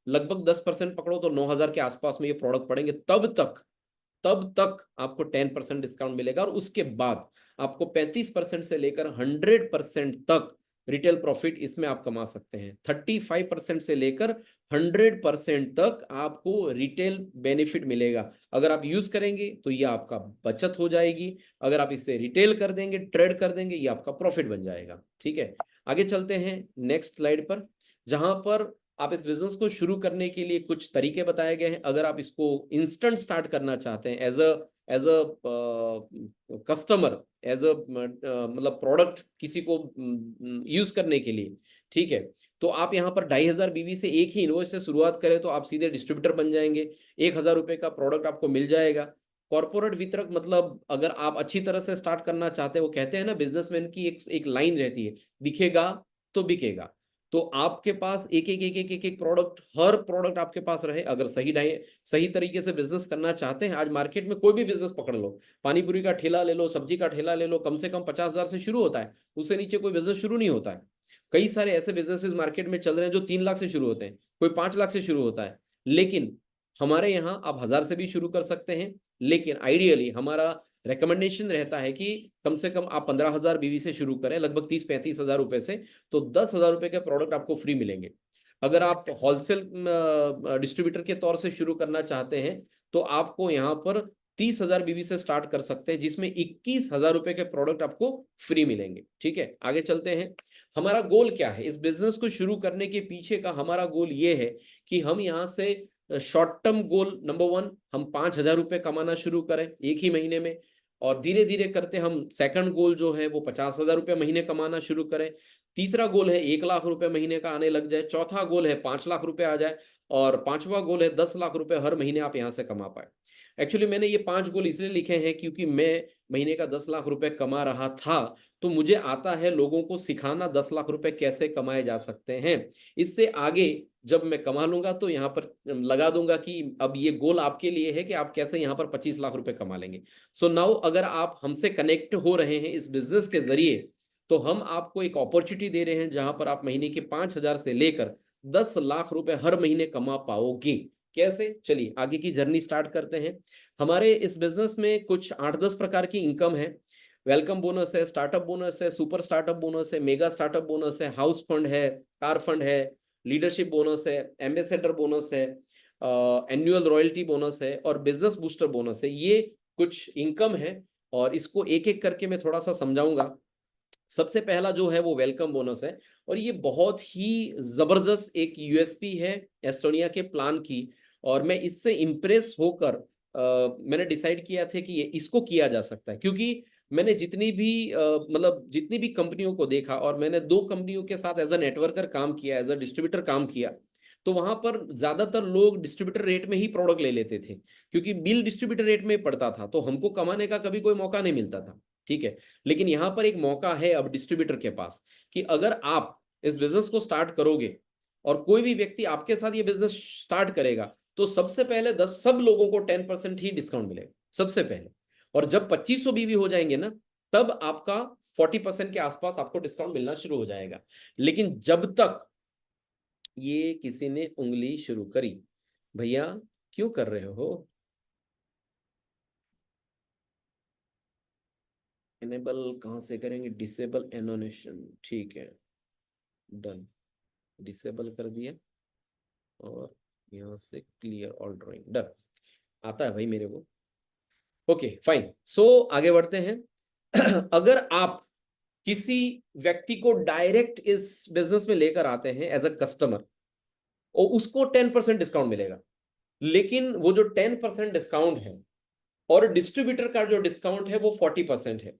Speaker 1: लगभग 10% पकड़ो तो 9000 के आसपास में ये प्रोडक्ट पड़ेंगे। तब तक आपको 10% डिस्काउंट मिलेगा, और उसके बाद आपको 35% से लेकर 100% तक रिटेल प्रॉफिट इसमें आप कमा सकते हैं। 35% से लेकर 100% तक आपको रिटेल बेनिफिट मिलेगा। अगर आप यूज करेंगे तो ये आपका बचत हो जाएगी, अगर आप इसे रिटेल कर देंगे, ट्रेड कर देंगे, ये आपका प्रॉफिट बन जाएगा। ठीक है, आगे चलते हैं नेक्स्ट स्लाइड पर, जहां पर आप इस बिजनेस को शुरू करने के लिए कुछ तरीके बताए गए हैं। अगर आप इसको इंस्टेंट स्टार्ट करना चाहते हैं as a customer, as a मतलब प्रोडक्ट किसी को यूज करने के लिए, ठीक है, तो आप यहाँ पर 2500 बीवी से एक ही इनवॉइस से शुरुआत करें तो आप सीधे डिस्ट्रीब्यूटर बन जाएंगे। 1000 रुपए का प्रोडक्ट आपको मिल जाएगा। कॉर्पोरेट वितरक, मतलब अगर आप अच्छी तरह से स्टार्ट करना चाहते हैं, वो कहते हैं ना बिजनेसमैन की एक लाइन रहती है, दिखेगा तो बिकेगा। तो आपके पास एक प्रोडक्ट, हर प्रोडक्ट आपके पास रहे। अगर सही तरीके से बिजनेस करना चाहते हैं, आज मार्केट में कोई भी बिजनेस पकड़ लो, पानी पूरी का ठेला ले लो, सब्जी का ठेला ले लो, कम से कम 50,000 से शुरू होता है, उससे नीचे कोई बिजनेस शुरू नहीं होता है। कई सारे ऐसे बिजनेसेस मार्केट में चल रहे हैं जो 3 लाख से शुरू होते हैं, कोई 5 लाख से शुरू होता है। लेकिन हमारे यहाँ आप 1000 से भी शुरू कर सकते हैं, लेकिन आइडियली हमारा रिकमेंडेशन रहता है कि कम से कम आप 15,000 बीवी से शुरू करें, लगभग 30-35 हजार रुपए से, तो 10,000 रुपए के प्रोडक्ट आपको फ्री मिलेंगे। अगर आप होलसेल डिस्ट्रीब्यूटर के तौर से शुरू करना चाहते हैं, तो आपको यहाँ पर 30,000 बीवी से स्टार्ट कर सकते हैं, जिसमें 21,000 रुपए के प्रोडक्ट आपको फ्री मिलेंगे। ठीक है, आगे चलते हैं। हमारा गोल क्या है इस बिजनेस को शुरू करने के पीछे का? हमारा गोल ये है कि हम यहाँ से शॉर्ट टर्म गोल नंबर 1, हम 5,000 रुपए कमाना शुरू करें एक ही महीने में, और धीरे धीरे करते हम सेकंड गोल जो है वो 50,000 रुपए महीने कमाना शुरू करें। तीसरा गोल है 1 लाख रुपए महीने का आने लग जाए। चौथा गोल है 5 लाख रुपए आ जाए, और पांचवा गोल है 10 लाख रुपए हर महीने आप यहाँ से कमा पाए। एक्चुअली मैंने ये 5 गोल इसलिए लिखे हैं क्योंकि मैं महीने का 10 लाख रुपए कमा रहा था, तो मुझे आता है लोगों को सिखाना 10 लाख रुपए कैसे कमाए जा सकते हैं। इससे आगे जब मैं कमा लूंगा तो यहाँ पर लगा दूंगा कि अब ये गोल आपके लिए है कि आप कैसे यहाँ पर 25 लाख रुपए कमा लेंगे। सो नाउ अगर आप हमसे कनेक्ट हो रहे हैं इस बिजनेस के जरिए, तो हम आपको एक अपॉर्चुनिटी दे रहे हैं जहां पर आप महीने के 5,000 से लेकर 10 लाख रुपए हर महीने कमा पाओगे। कैसे? चलिए आगे की जर्नी स्टार्ट करते हैं। हमारे इस बिजनेस में कुछ 8-10 प्रकार की इनकम है। वेलकम बोनस है, स्टार्टअप बोनस है, सुपर स्टार्टअप बोनस है, मेगा स्टार्टअप बोनस है, हाउस फंड है, कार फंड है, लीडरशिप बोनस है, एम्बेसडर बोनस है, एनुअल रॉयल्टी बोनस है, और बिजनेस बूस्टर बोनस है। ये कुछ इनकम है, और इसको एक एक करके मैं थोड़ा सा समझाऊंगा। सबसे पहला जो है वो वेलकम बोनस है, और ये बहुत ही जबरदस्त एक यूएसपी है एस्टोनिया के प्लान की, और मैं इससे इंप्रेस होकर मैंने डिसाइड किया था कि ये इसको किया जा सकता है। क्योंकि मैंने जितनी भी मतलब जितनी भी कंपनियों को देखा, और मैंने 2 कंपनियों के साथ एज अ नेटवर्कर काम किया, एज अ डिस्ट्रीब्यूटर काम किया, तो वहां पर ज्यादातर लोग डिस्ट्रीब्यूटर रेट में ही प्रोडक्ट ले लेते थे, क्योंकि बिल डिस्ट्रीब्यूटर रेट में पड़ता था, तो हमको कमाने का कभी कोई मौका नहीं मिलता था। ठीक है, लेकिन यहाँ पर एक मौका है अब डिस्ट्रीब्यूटर के पास कि अगर आप इस बिजनेस को स्टार्ट करोगे और कोई भी व्यक्ति आपके साथ ये बिजनेस स्टार्ट करेगा, तो सबसे पहले 10 सब लोगों को 10% ही डिस्काउंट मिलेगा सबसे पहले। और जब 2500 बीवी हो जाएंगे ना, तब आपका 40% के आसपास आपको डिस्काउंट मिलना शुरू हो जाएगा। लेकिन जब तक ये किसी ने उंगली शुरू करी, भैया क्यों कर रहे हो? इनेबल कहां से करेंगे? डिसेबल एनोनेशन, ठीक है, डन, डिसेबल कर दिया, और यहाँ से क्लियर ऑल ड्राइंग, डन। आता है भाई मेरे को। ओके फाइन, सो आगे बढ़ते हैं। अगर आप किसी व्यक्ति को डायरेक्ट इस बिजनेस में लेकर आते हैं एज अ कस्टमर, और उसको 10% डिस्काउंट मिलेगा, लेकिन वो जो 10% डिस्काउंट है और डिस्ट्रीब्यूटर का जो डिस्काउंट है वो 40% है।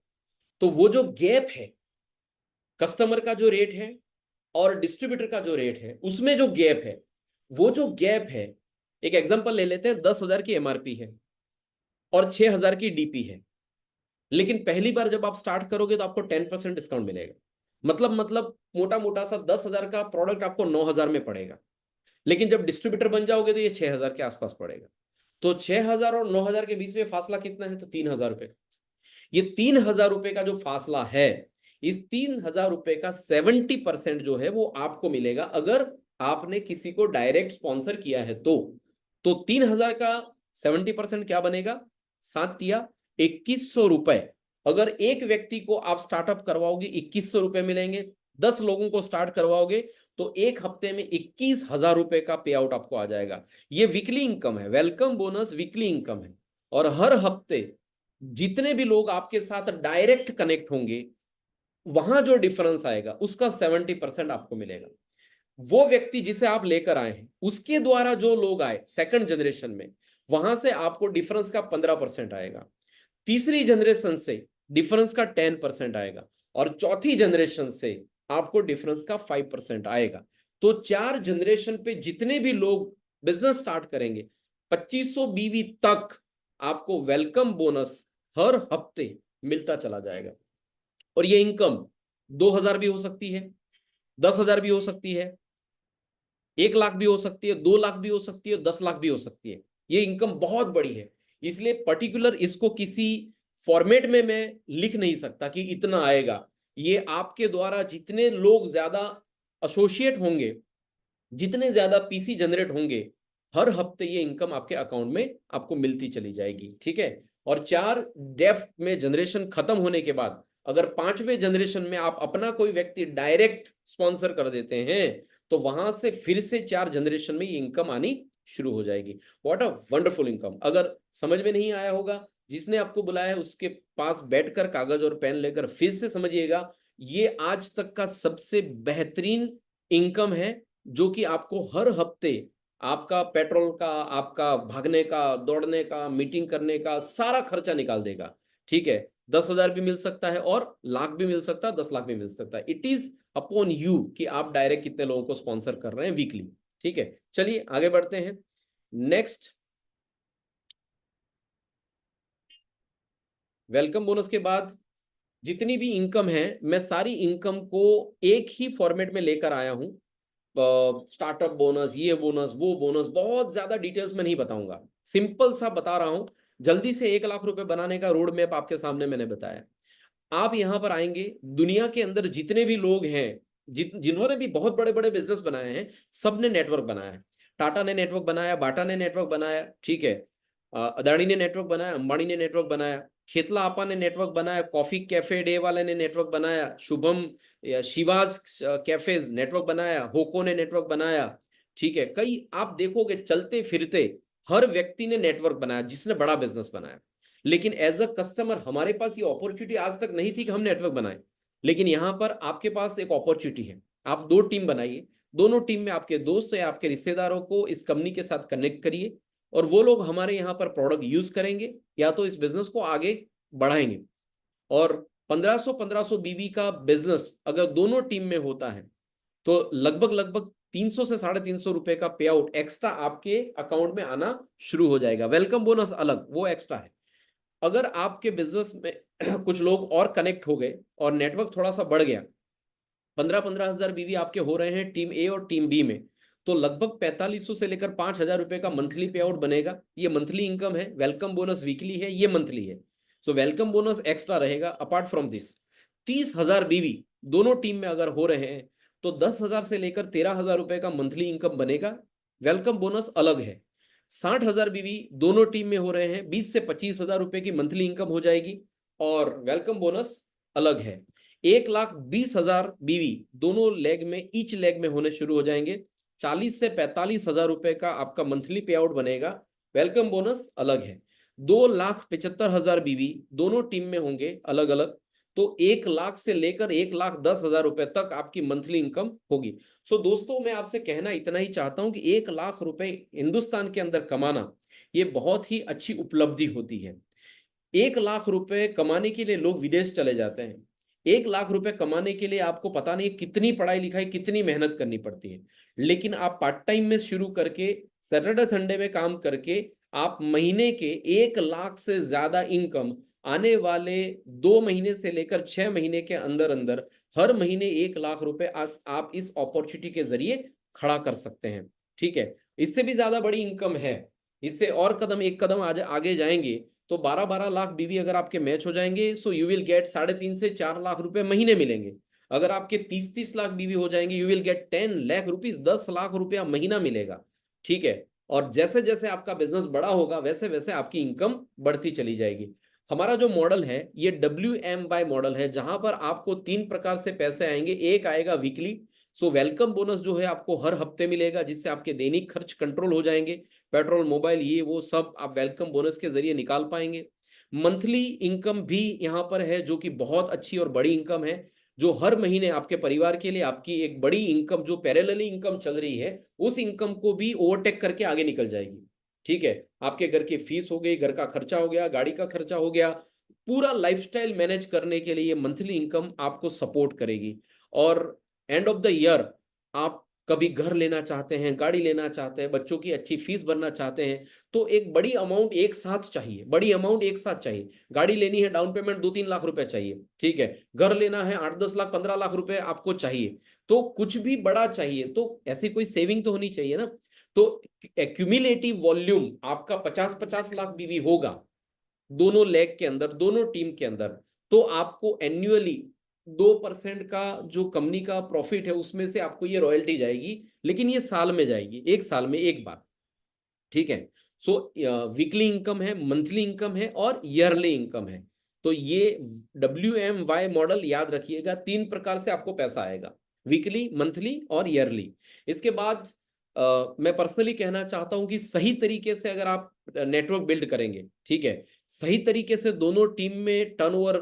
Speaker 1: तो वो जो गैप है, कस्टमर का जो रेट है और डिस्ट्रीब्यूटर का जो रेट है, उसमें जो गैप है, वो जो गैप है, एक एग्जांपल ले लेते हैं, 10,000 की एमआरपी है और 6,000 की डीपी है, लेकिन पहली बार जब आप स्टार्ट करोगे तो आपको 10% डिस्काउंट मिलेगा। मतलब मोटा मोटा सा 10,000 का प्रोडक्ट आपको 9,000 में पड़ेगा, लेकिन जब डिस्ट्रीब्यूटर बन जाओगे तो ये 6,000 के आसपास पड़ेगा। तो 6,000 और 9,000 के बीच में फासला कितना है? तो 3,000 रुपए का। ये 3,000 रुपए का जो फासला है, इस 3,000 रुपए का 70% जो है वो आपको मिलेगा अगर आपने किसी को डायरेक्ट स्पॉन्सर किया है तो 3,000 का 70% क्या बनेगा? 7 या 2,100 रुपए। अगर एक व्यक्ति को आप स्टार्टअप करवाओगे 2,100 रुपए मिलेंगे, 10 लोगों को स्टार्ट करवाओगे तो एक हफ्ते में 21,000 रुपए का पे आउट आपको आ जाएगा। ये वीकली इनकम है, वेलकम बोनस वीकली इनकम है, और हर हफ्ते जितने भी लोग आपके साथ डायरेक्ट कनेक्ट होंगे, वहां जो डिफरेंस आएगा उसका 70% आपको मिलेगा। वो व्यक्ति जिसे आप लेकर आए हैं, उसके द्वारा जो लोग आए सेकंड जनरेशन में, वहां से आपको डिफरेंस का 15% आएगा। तीसरी जनरेशन से डिफरेंस का 10% आएगा, और चौथी जनरेशन से आपको डिफरेंस का 5% आएगा। तो 4 जनरेशन पे जितने भी लोग बिजनेस स्टार्ट करेंगे, 2500 बीवी तक आपको वेलकम बोनस हर हफ्ते मिलता चला जाएगा। और ये इनकम 2,000 भी हो सकती है, 10,000 भी हो सकती है, 1 लाख भी हो सकती है, 2 लाख भी हो सकती है, 10 लाख भी हो सकती है। ये इनकम बहुत बड़ी है, इसलिए पर्टिकुलर इसको किसी फॉर्मेट में मैं लिख नहीं सकता कि इतना आएगा। ये आपके द्वारा जितने लोग ज्यादा एसोसिएट होंगे, जितने ज्यादा पीसी जनरेट होंगे, हर हफ्ते ये इनकम आपके अकाउंट में आपको मिलती चली जाएगी। ठीक है। और 4 डेफ में जनरेशन खत्म होने के बाद अगर 5वें जनरेशन में आप अपना कोई व्यक्ति डायरेक्ट स्पॉन्सर कर देते हैं, तो वहां से फिर से 4 जनरेशन में ये इनकम आनी शुरू हो जाएगी। What a wonderful income. अगर समझ में नहीं आया होगा, जिसने आपको बुलाया है उसके पास बैठकर कागज और पेन लेकर फिर से समझिएगा। ये आज तक का सबसे बेहतरीन इनकम है, जो कि आपको हर हफ्ते आपका पेट्रोल का, आपका भागने का, दौड़ने का, मीटिंग करने का सारा खर्चा निकाल देगा। ठीक है। 10,000 भी मिल सकता है और लाख भी मिल सकता है, 10 लाख भी मिल सकता है। इट इज अपॉन यू कि आप डायरेक्ट कितने लोगों को स्पॉन्सर कर रहे हैं वीकली। ठीक है, चलिए आगे बढ़ते हैं। नेक्स्ट, वेलकम बोनस के बाद जितनी भी इनकम है, मैं सारी इनकम को एक ही फॉर्मेट में लेकर आया हूं। स्टार्टअप बोनस, ये बोनस, वो बोनस, बहुत ज्यादा डिटेल्स में नहीं बताऊंगा, सिंपल सा बता रहा हूं। जल्दी से 1 लाख रुपए बनाने का रोड मैप आपके सामने मैंने बताया। आप यहां पर आएंगे, दुनिया के अंदर जितने भी लोग हैं, जिन्होंने भी बहुत बड़े बड़े बिजनेस बनाए हैं, सबने नेटवर्क बनाया है। टाटा ने नेटवर्क बनाया, बाटा ने नेटवर्क बनाया, ठीक है, अदानी ने नेटवर्क बनाया, अंबानी ने नेटवर्क बनाया, खेतला आपा ने नेटवर्क बनाया, कॉफी कैफे डे वाले ने नेटवर्क बनाया, शुभम या शिवाज कैफेज नेटवर्क बनाया, होको ने नेटवर्क बनाया। ठीक है, कई आप देखोगे चलते फिरते हर व्यक्ति ने नेटवर्क बनाया जिसने बड़ा बिजनेस बनाया। लेकिन एज अ कस्टमर हमारे पास ये अपॉर्चुनिटी आज तक नहीं थी कि हम नेटवर्क बनाए। लेकिन यहां पर आपके पास एक अपॉर्चुनिटी है। आप 2 टीम बनाइए, दोनों टीम में आपके दोस्त या आपके रिश्तेदारों को इस कंपनी के साथ कनेक्ट करिए, और वो लोग हमारे यहाँ पर प्रोडक्ट यूज करेंगे या तो इस बिजनेस को आगे बढ़ाएंगे। और 1500 बीबी का बिजनेस अगर दोनों टीम में होता है, तो लगभग लगभग 300 से 350 रुपए का पे आउट एक्स्ट्रा आपके अकाउंट में आना शुरू हो जाएगा। वेलकम बोनस अलग, वो एक्स्ट्रा है। अगर आपके बिजनेस में कुछ लोग और कनेक्ट हो गए और नेटवर्क थोड़ा सा बढ़ गया, 15-15 हजार बीवी आपके हो रहे हैं टीम ए और टीम बी में, तो लगभग 4500 से लेकर 5,000 रुपए का मंथली पे आउट बनेगा। ये मंथली इनकम है। वेलकम बोनस वीकली है, ये मंथली है। सो वेलकम बोनस एक्स्ट्रा रहेगा अपार्ट फ्रॉम दिस। 30,000 बीवी दोनों टीम में अगर हो रहे हैं, तो 10,000 से लेकर 13,000 रुपए का मंथली इनकम बनेगा। वेलकम बोनस अलग है। 60,000 बीवी दोनों टीम में हो रहे हैं, 20 से 25,000 रुपए की मंथली इनकम हो जाएगी, और वेलकम बोनस अलग है। 1,20,000 बीवी दोनों लेग में, ईच लेग में होने शुरू हो जाएंगे। 40 से 45,000 रुपए का आपका मंथली पे आउट बनेगा। वेलकम बोनस अलग है। 2,75,000 बीवी दोनों टीम में होंगे अलग अलग, तो 1 लाख से लेकर 1,10,000 रुपए तक आपकी मंथली इनकम होगी। सो दोस्तों, मैं आपसे कहना इतना ही चाहता हूं कि 1 लाख रुपए हिंदुस्तान के अंदर कमाना ये बहुत ही अच्छी उपलब्धि होती है। 1 लाख रुपए कमाने के लिए लोग विदेश चले जाते हैं। 1 लाख रुपए कमाने के लिए आपको पता नहीं कितनी पढ़ाई लिखाई, कितनी मेहनत करनी पड़ती है। लेकिन आप पार्ट टाइम में शुरू करके, सैटरडे संडे में काम करके, आप महीने के 1 लाख से ज्यादा इनकम आने वाले 2 महीने से लेकर 6 महीने के अंदर अंदर हर महीने 1 लाख रुपए आप इस अपॉर्चुनिटी के जरिए खड़ा कर सकते हैं। ठीक है, इससे भी ज्यादा बड़ी इनकम है। इससे और कदम, एक कदम आगे जाएंगे तो 12-12 लाख बीवी अगर आपके मैच हो जाएंगे, सो यू विल गेट 3.5 से 4 लाख रुपए महीने मिलेंगे। अगर आपके 30-30 लाख बीवी हो जाएंगे, you will get 10 lakh rupees, 10 lakh रुपया महीना मिलेगा। ठीक है, और जैसे जैसे आपका बिजनेस बड़ा होगा वैसे वैसे आपकी इनकम बढ़ती चली जाएगी। हमारा जो मॉडल है ये WMY मॉडल है, जहां पर आपको 3 प्रकार से पैसे आएंगे। एक आएगा वीकली। सो वेलकम बोनस जो है आपको हर हफ्ते मिलेगा, जिससे आपके दैनिक खर्च कंट्रोल हो जाएंगे। पेट्रोल, मोबाइल, ये वो सब आप वेलकम बोनस के जरिए निकाल पाएंगे। मंथली इनकम भी यहाँ पर है, जो कि बहुत अच्छी और बड़ी इनकम है, जो हर महीने आपके परिवार के लिए आपकी एक बड़ी इनकम, जो पैरेलली इनकम चल रही है, उस इनकम को भी ओवरटेक करके आगे निकल जाएगी। ठीक है, आपके घर की फीस हो गई, घर का खर्चा हो गया, गाड़ी का खर्चा हो गया, पूरा लाइफस्टाइल मैनेज करने के लिए मंथली इनकम आपको सपोर्ट करेगी। और एंड ऑफ द ईयर आप कभी घर लेना चाहते हैं, गाड़ी लेना चाहते हैं, बच्चों की अच्छी फीस भरना चाहते हैं, तो एक बड़ी अमाउंट एक साथ चाहिए, बड़ी अमाउंट एक साथ चाहिए। गाड़ी लेनी है, डाउन पेमेंट 2-3 लाख रुपए चाहिए, ठीक है। घर लेना है 8-10 लाख 15 लाख रुपए आपको चाहिए। तो कुछ भी बड़ा चाहिए तो ऐसी कोई सेविंग तो होनी चाहिए ना। तो एक्यूमुलेटिव वॉल्यूम आपका 50-50 लाख बीवी होगा दोनों लेग के अंदर, दोनों टीम के अंदर, तो आपको एन्युअली 2% का जो कंपनी का प्रॉफिट है उसमें से आपको ये रॉयल्टी जाएगी, लेकिन ये साल में जाएगी, एक साल में एक बार, ठीक है। सो वीकली इनकम है, मंथली इनकम है और ईयरली इनकम है। तो ये WMY मॉडल याद रखिएगा, 3 प्रकार से आपको पैसा आएगा, वीकली, मंथली और ईयरली। इसके बाद मैं पर्सनली कहना चाहता हूं कि सही तरीके से अगर आप नेटवर्क बिल्ड करेंगे, ठीक है, सही तरीके से दोनों टीम में टर्नओवर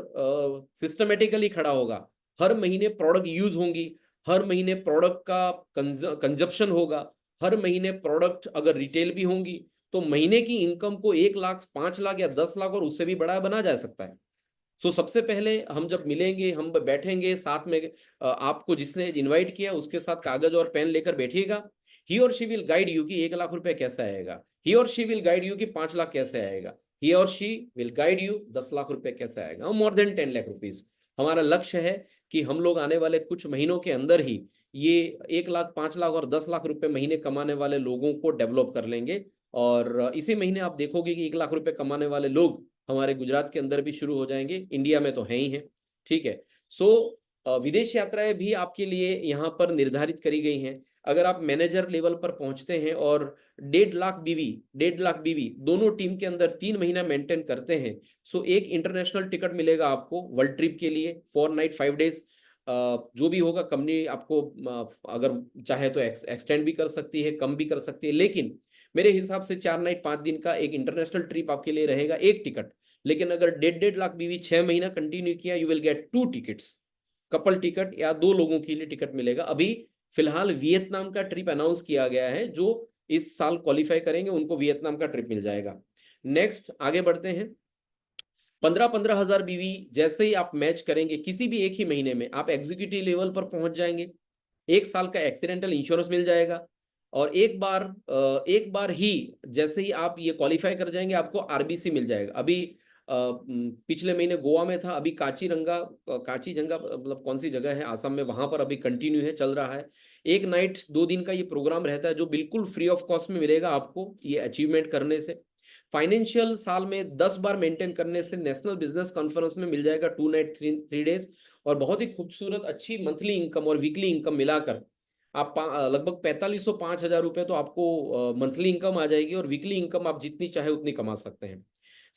Speaker 1: सिस्टमेटिकली खड़ा होगा, हर महीने प्रोडक्ट यूज होंगी, हर महीने प्रोडक्ट का कंजप्शन होगा, हर महीने प्रोडक्ट अगर रिटेल भी होंगी, तो महीने की इनकम को 1 लाख, 5 लाख या 10 लाख और उससे भी बड़ा बना जा सकता है। सो सबसे पहले हम जब मिलेंगे, हम बैठेंगे साथ में, आपको जिसने इनवाइट किया उसके साथ कागज और पेन लेकर बैठिएगा। ही और शी विल गाइड यू कि 1 लाख रुपए कैसे आएगा, ही और शी विल गाइड यू कि 5 लाख कैसे आएगा, ही और she will guide you 10 lakh रुपए कैसे आएगा, मोर देन 10 लाख रुपीज। हमारा लक्ष्य है कि हम लोग आने वाले कुछ महीनों के अंदर ही ये 1 लाख, 5 लाख और 10 लाख रुपए महीने कमाने वाले लोगों को डेवलप कर लेंगे। और इसी महीने आप देखोगे कि 1 लाख रुपए कमाने वाले लोग हमारे गुजरात के अंदर भी शुरू हो जाएंगे, इंडिया में तो है ही है, ठीक है। सो विदेश यात्राएं भी आपके लिए यहाँ पर निर्धारित करी गई हैं। अगर आप मैनेजर लेवल पर पहुंचते हैं और 1.5 लाख बीवी दोनों टीम के अंदर 3 महीना मेंटेन करते हैं, सो एक इंटरनेशनल टिकट मिलेगा आपको वर्ल्ड ट्रिप के लिए, 4 नाइट 5 डेज। जो भी होगा कंपनी आपको अगर चाहे तो एक्सटेंड भी कर सकती है, कम भी कर सकती है, लेकिन मेरे हिसाब से 4 नाइट 5 दिन का एक इंटरनेशनल ट्रिप आपके लिए रहेगा, एक टिकट। लेकिन अगर 1.5 लाख बीवी 6 महीना कंटिन्यू किया, you will get 2 tickets, couple ticket या 2 लोगों के लिए टिकट मिलेगा। अभी फिलहाल वियतनाम का ट्रिप अनाउंस किया गया है, जो इस साल क्वालिफाई करेंगे उनको वियतनाम का ट्रिप मिल जाएगा। नेक्स्ट आगे बढ़ते हैं। 15-15 हजार बीवी जैसे ही आप मैच करेंगे किसी भी एक ही महीने में, आप एग्जीक्यूटिव लेवल पर पहुंच जाएंगे, 1 साल का एक्सीडेंटल इंश्योरेंस मिल जाएगा। और एक बार ही जैसे ही आप ये क्वालिफाई कर जाएंगे, आपको आरबीसी मिल जाएगा। अभी पिछले महीने गोवा में था, अभी काचीजंगा मतलब कौन सी जगह है आसाम में, वहां पर अभी कंटिन्यू है, चल रहा है। 1 नाइट 2 दिन का ये प्रोग्राम रहता है, जो बिल्कुल फ्री ऑफ कॉस्ट में मिलेगा आपको ये अचीवमेंट करने से। फाइनेंशियल साल में 10 बार मेंटेन करने से नेशनल बिजनेस कॉन्फ्रेंस में मिल जाएगा 2 नाइट 3 डेज। और बहुत ही खूबसूरत अच्छी मंथली इनकम और वीकली इनकम मिलाकर आप लगभग 4505 हजार रुपए तो आपको मंथली इनकम आ जाएगी, और वीकली इनकम आप जितनी चाहे उतनी कमा सकते हैं।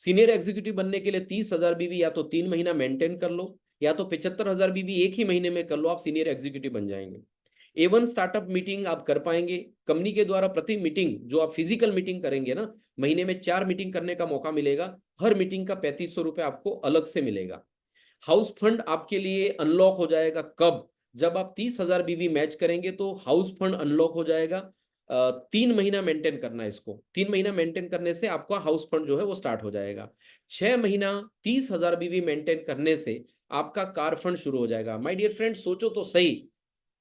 Speaker 1: सीनियर एग्जीक्यूटिव बनने के लिए 30 हजार बीवी या तो 3 महीना मेंटेन कर लो, या तो 75 हजार बीवी एक ही महीने में कर लो, आप सीनियर एग्जीक्यूटिव बन जाएंगे। A1 स्टार्टअप मीटिंग आप कर पाएंगे कंपनी के द्वारा। प्रति मीटिंग जो आप फिजिकल मीटिंग करेंगे ना, महीने में 4 मीटिंग करने का मौका मिलेगा, हर मीटिंग का 3500 रुपए आपको अलग से मिलेगा। हाउस फंड आपके लिए अनलॉक हो जाएगा कब? जब आप 30 हजार बीवी मैच करेंगे तो हाउस फंड अनलॉक हो जाएगा। 3 महीना मेंटेन करना है इसको, 3 महीना मेंटेन करने से आपका हाउस फंड जो है वो स्टार्ट हो जाएगा। 6 महीना 30 हजार बीवी मेंटेन करने से आपका कार फंड शुरू हो जाएगा। माय डियर फ्रेंड, सोचो तो सही,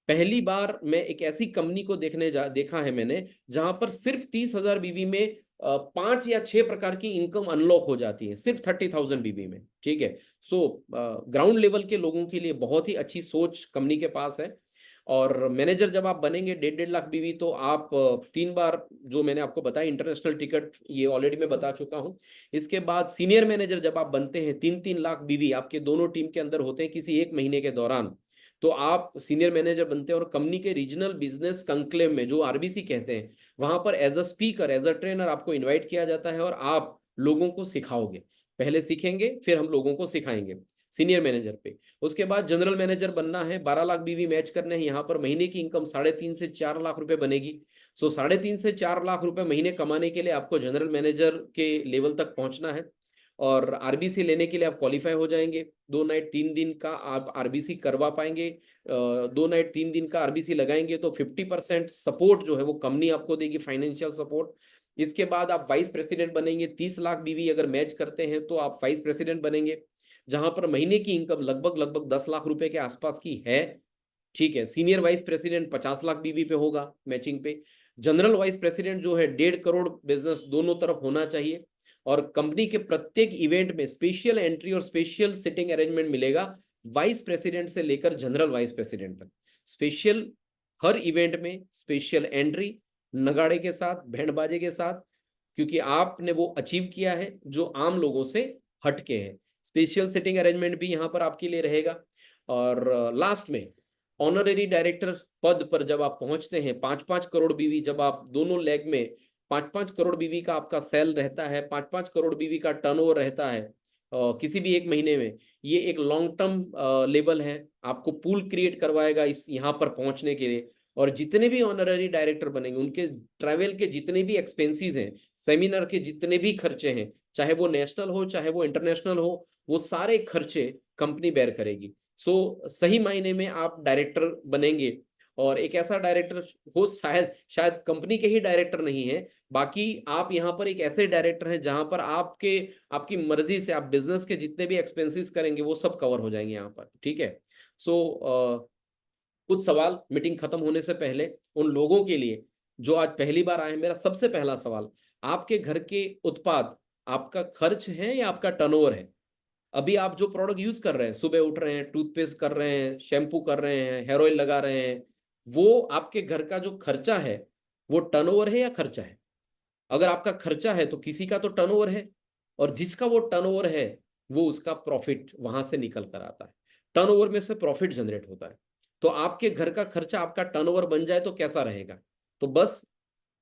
Speaker 1: पहली बार मैं एक ऐसी कंपनी को देखा है मैंने, जहां पर सिर्फ 30 हजार बीवी में 5 या 6 प्रकार की इनकम अनलॉक हो जाती है, सिर्फ 30,000 बीवी में, ठीक है। सो ग्राउंड लेवल के लोगों के लिए बहुत ही अच्छी सोच कंपनी के पास है। और मैनेजर जब आप बनेंगे 1.5 लाख बीवी, तो आप 3 बार जो मैंने आपको बताया इंटरनेशनल टिकट, ये ऑलरेडी मैं बता चुका हूं। इसके बाद सीनियर मैनेजर जब आप बनते हैं, 3-3 लाख बीवी आपके दोनों टीम के अंदर होते हैं किसी एक महीने के दौरान, तो आप सीनियर मैनेजर बनते हैं। और कंपनी के रीजनल बिजनेस कंक्लेव में, जो आरबीसी कहते हैं, वहां पर as a speaker, as a trainer आपको इनवाइट किया जाता है, और आप लोगों को सिखाओगे। पहले सीखेंगे, फिर हम लोगों को सिखाएंगे सीनियर मैनेजर पे। उसके बाद जनरल मैनेजर बनना है, 12 लाख बीवी मैच करने हैं, यहाँ पर महीने की इनकम 3.5 से 4 लाख रुपए बनेगी। सो 3.5 से 4 लाख रुपए महीने कमाने के लिए आपको जनरल मैनेजर के लेवल तक पहुंचना है। और आरबीसी लेने के लिए आप क्वालिफाई हो जाएंगे। 2 नाइट 3 दिन का आप आरबीसी करवा पाएंगे। 2 नाइट 3 दिन का आरबीसी लगाएंगे तो 50% सपोर्ट जो है वो कंपनी आपको देगी, फाइनेंशियल सपोर्ट। इसके बाद आप वाइस प्रेसिडेंट बनेंगे। 30 लाख बीवी अगर मैच करते हैं तो आप वाइस प्रेसिडेंट बनेंगे, जहां पर महीने की इनकम लगभग लगभग 10 लाख रुपए के आसपास की है। ठीक है। सीनियर वाइस प्रेसिडेंट 50 लाख बीवी पे होगा मैचिंग पे। जनरल वाइस प्रेसिडेंट जो है 1.5 करोड़ बिजनेस दोनों तरफ होना चाहिए। और कंपनी के प्रत्येक इवेंट में स्पेशल एंट्री और स्पेशल सिटिंग अरेंजमेंट मिलेगा, वाइस प्रेसिडेंट से लेकर जनरल वाइस प्रेसिडेंट तक। स्पेशल हर इवेंट में स्पेशल एंट्री, नगाड़े के साथ, बैंड बाजे के साथ, क्योंकि आपने वो अचीव किया है जो आम लोगों से हटके है। स्पेशल सिटिंग अरेंजमेंट भी यहाँ पर आपके लिए रहेगा। और लास्ट में ऑनररी डायरेक्टर पद पर जब आप पहुंचते हैं, 5-5 करोड़ बीवी, जब आप दोनों लेग में 5-5 करोड़ बीवी का आपका सेल रहता है, 5-5 करोड़ बीवी का टर्नओवर रहता है किसी भी एक महीने में, ये एक लॉन्ग टर्म लेवल है, आपको पूल क्रिएट करवाएगा इस यहाँ पर पहुंचने के लिए। और जितने भी ऑनररी डायरेक्टर बनेंगे उनके ट्रैवल के जितने भी एक्सपेंसेस हैं, सेमिनार के जितने भी खर्चे हैं, चाहे वो नेशनल हो चाहे वो इंटरनेशनल हो, वो सारे खर्चे कंपनी बेयर करेगी। सो सही मायने में आप डायरेक्टर बनेंगे। और एक ऐसा डायरेक्टर हो, शायद शायद कंपनी के ही डायरेक्टर नहीं है, बाकी आप यहाँ पर एक ऐसे डायरेक्टर हैं जहां पर आपकी मर्जी से आप बिजनेस के जितने भी एक्सपेंसेस करेंगे वो सब कवर हो जाएंगे यहाँ पर। ठीक है। सो कुछ सवाल मीटिंग खत्म होने से पहले उन लोगों के लिए जो आज पहली बार आए हैं। मेरा सबसे पहला सवाल, आपके घर के उत्पाद आपका खर्च है या आपका टर्नओवर है? अभी आप जो प्रोडक्ट यूज कर रहे हैं, सुबह उठ रहे हैं, टूथपेस्ट कर रहे हैं, शैम्पू कर रहे हैं, हेयर ऑयल लगा रहे हैं, वो आपके घर का जो खर्चा है वो टर्नओवर है या खर्चा है? अगर आपका खर्चा है तो किसी का तो टर्नओवर है, और जिसका वो टर्नओवर है वो उसका प्रॉफिट वहां से निकल कर आता है। टर्नओवर में से प्रॉफिट जनरेट होता है। तो आपके घर का खर्चा आपका टर्नओवर बन जाए तो कैसा रहेगा? तो बस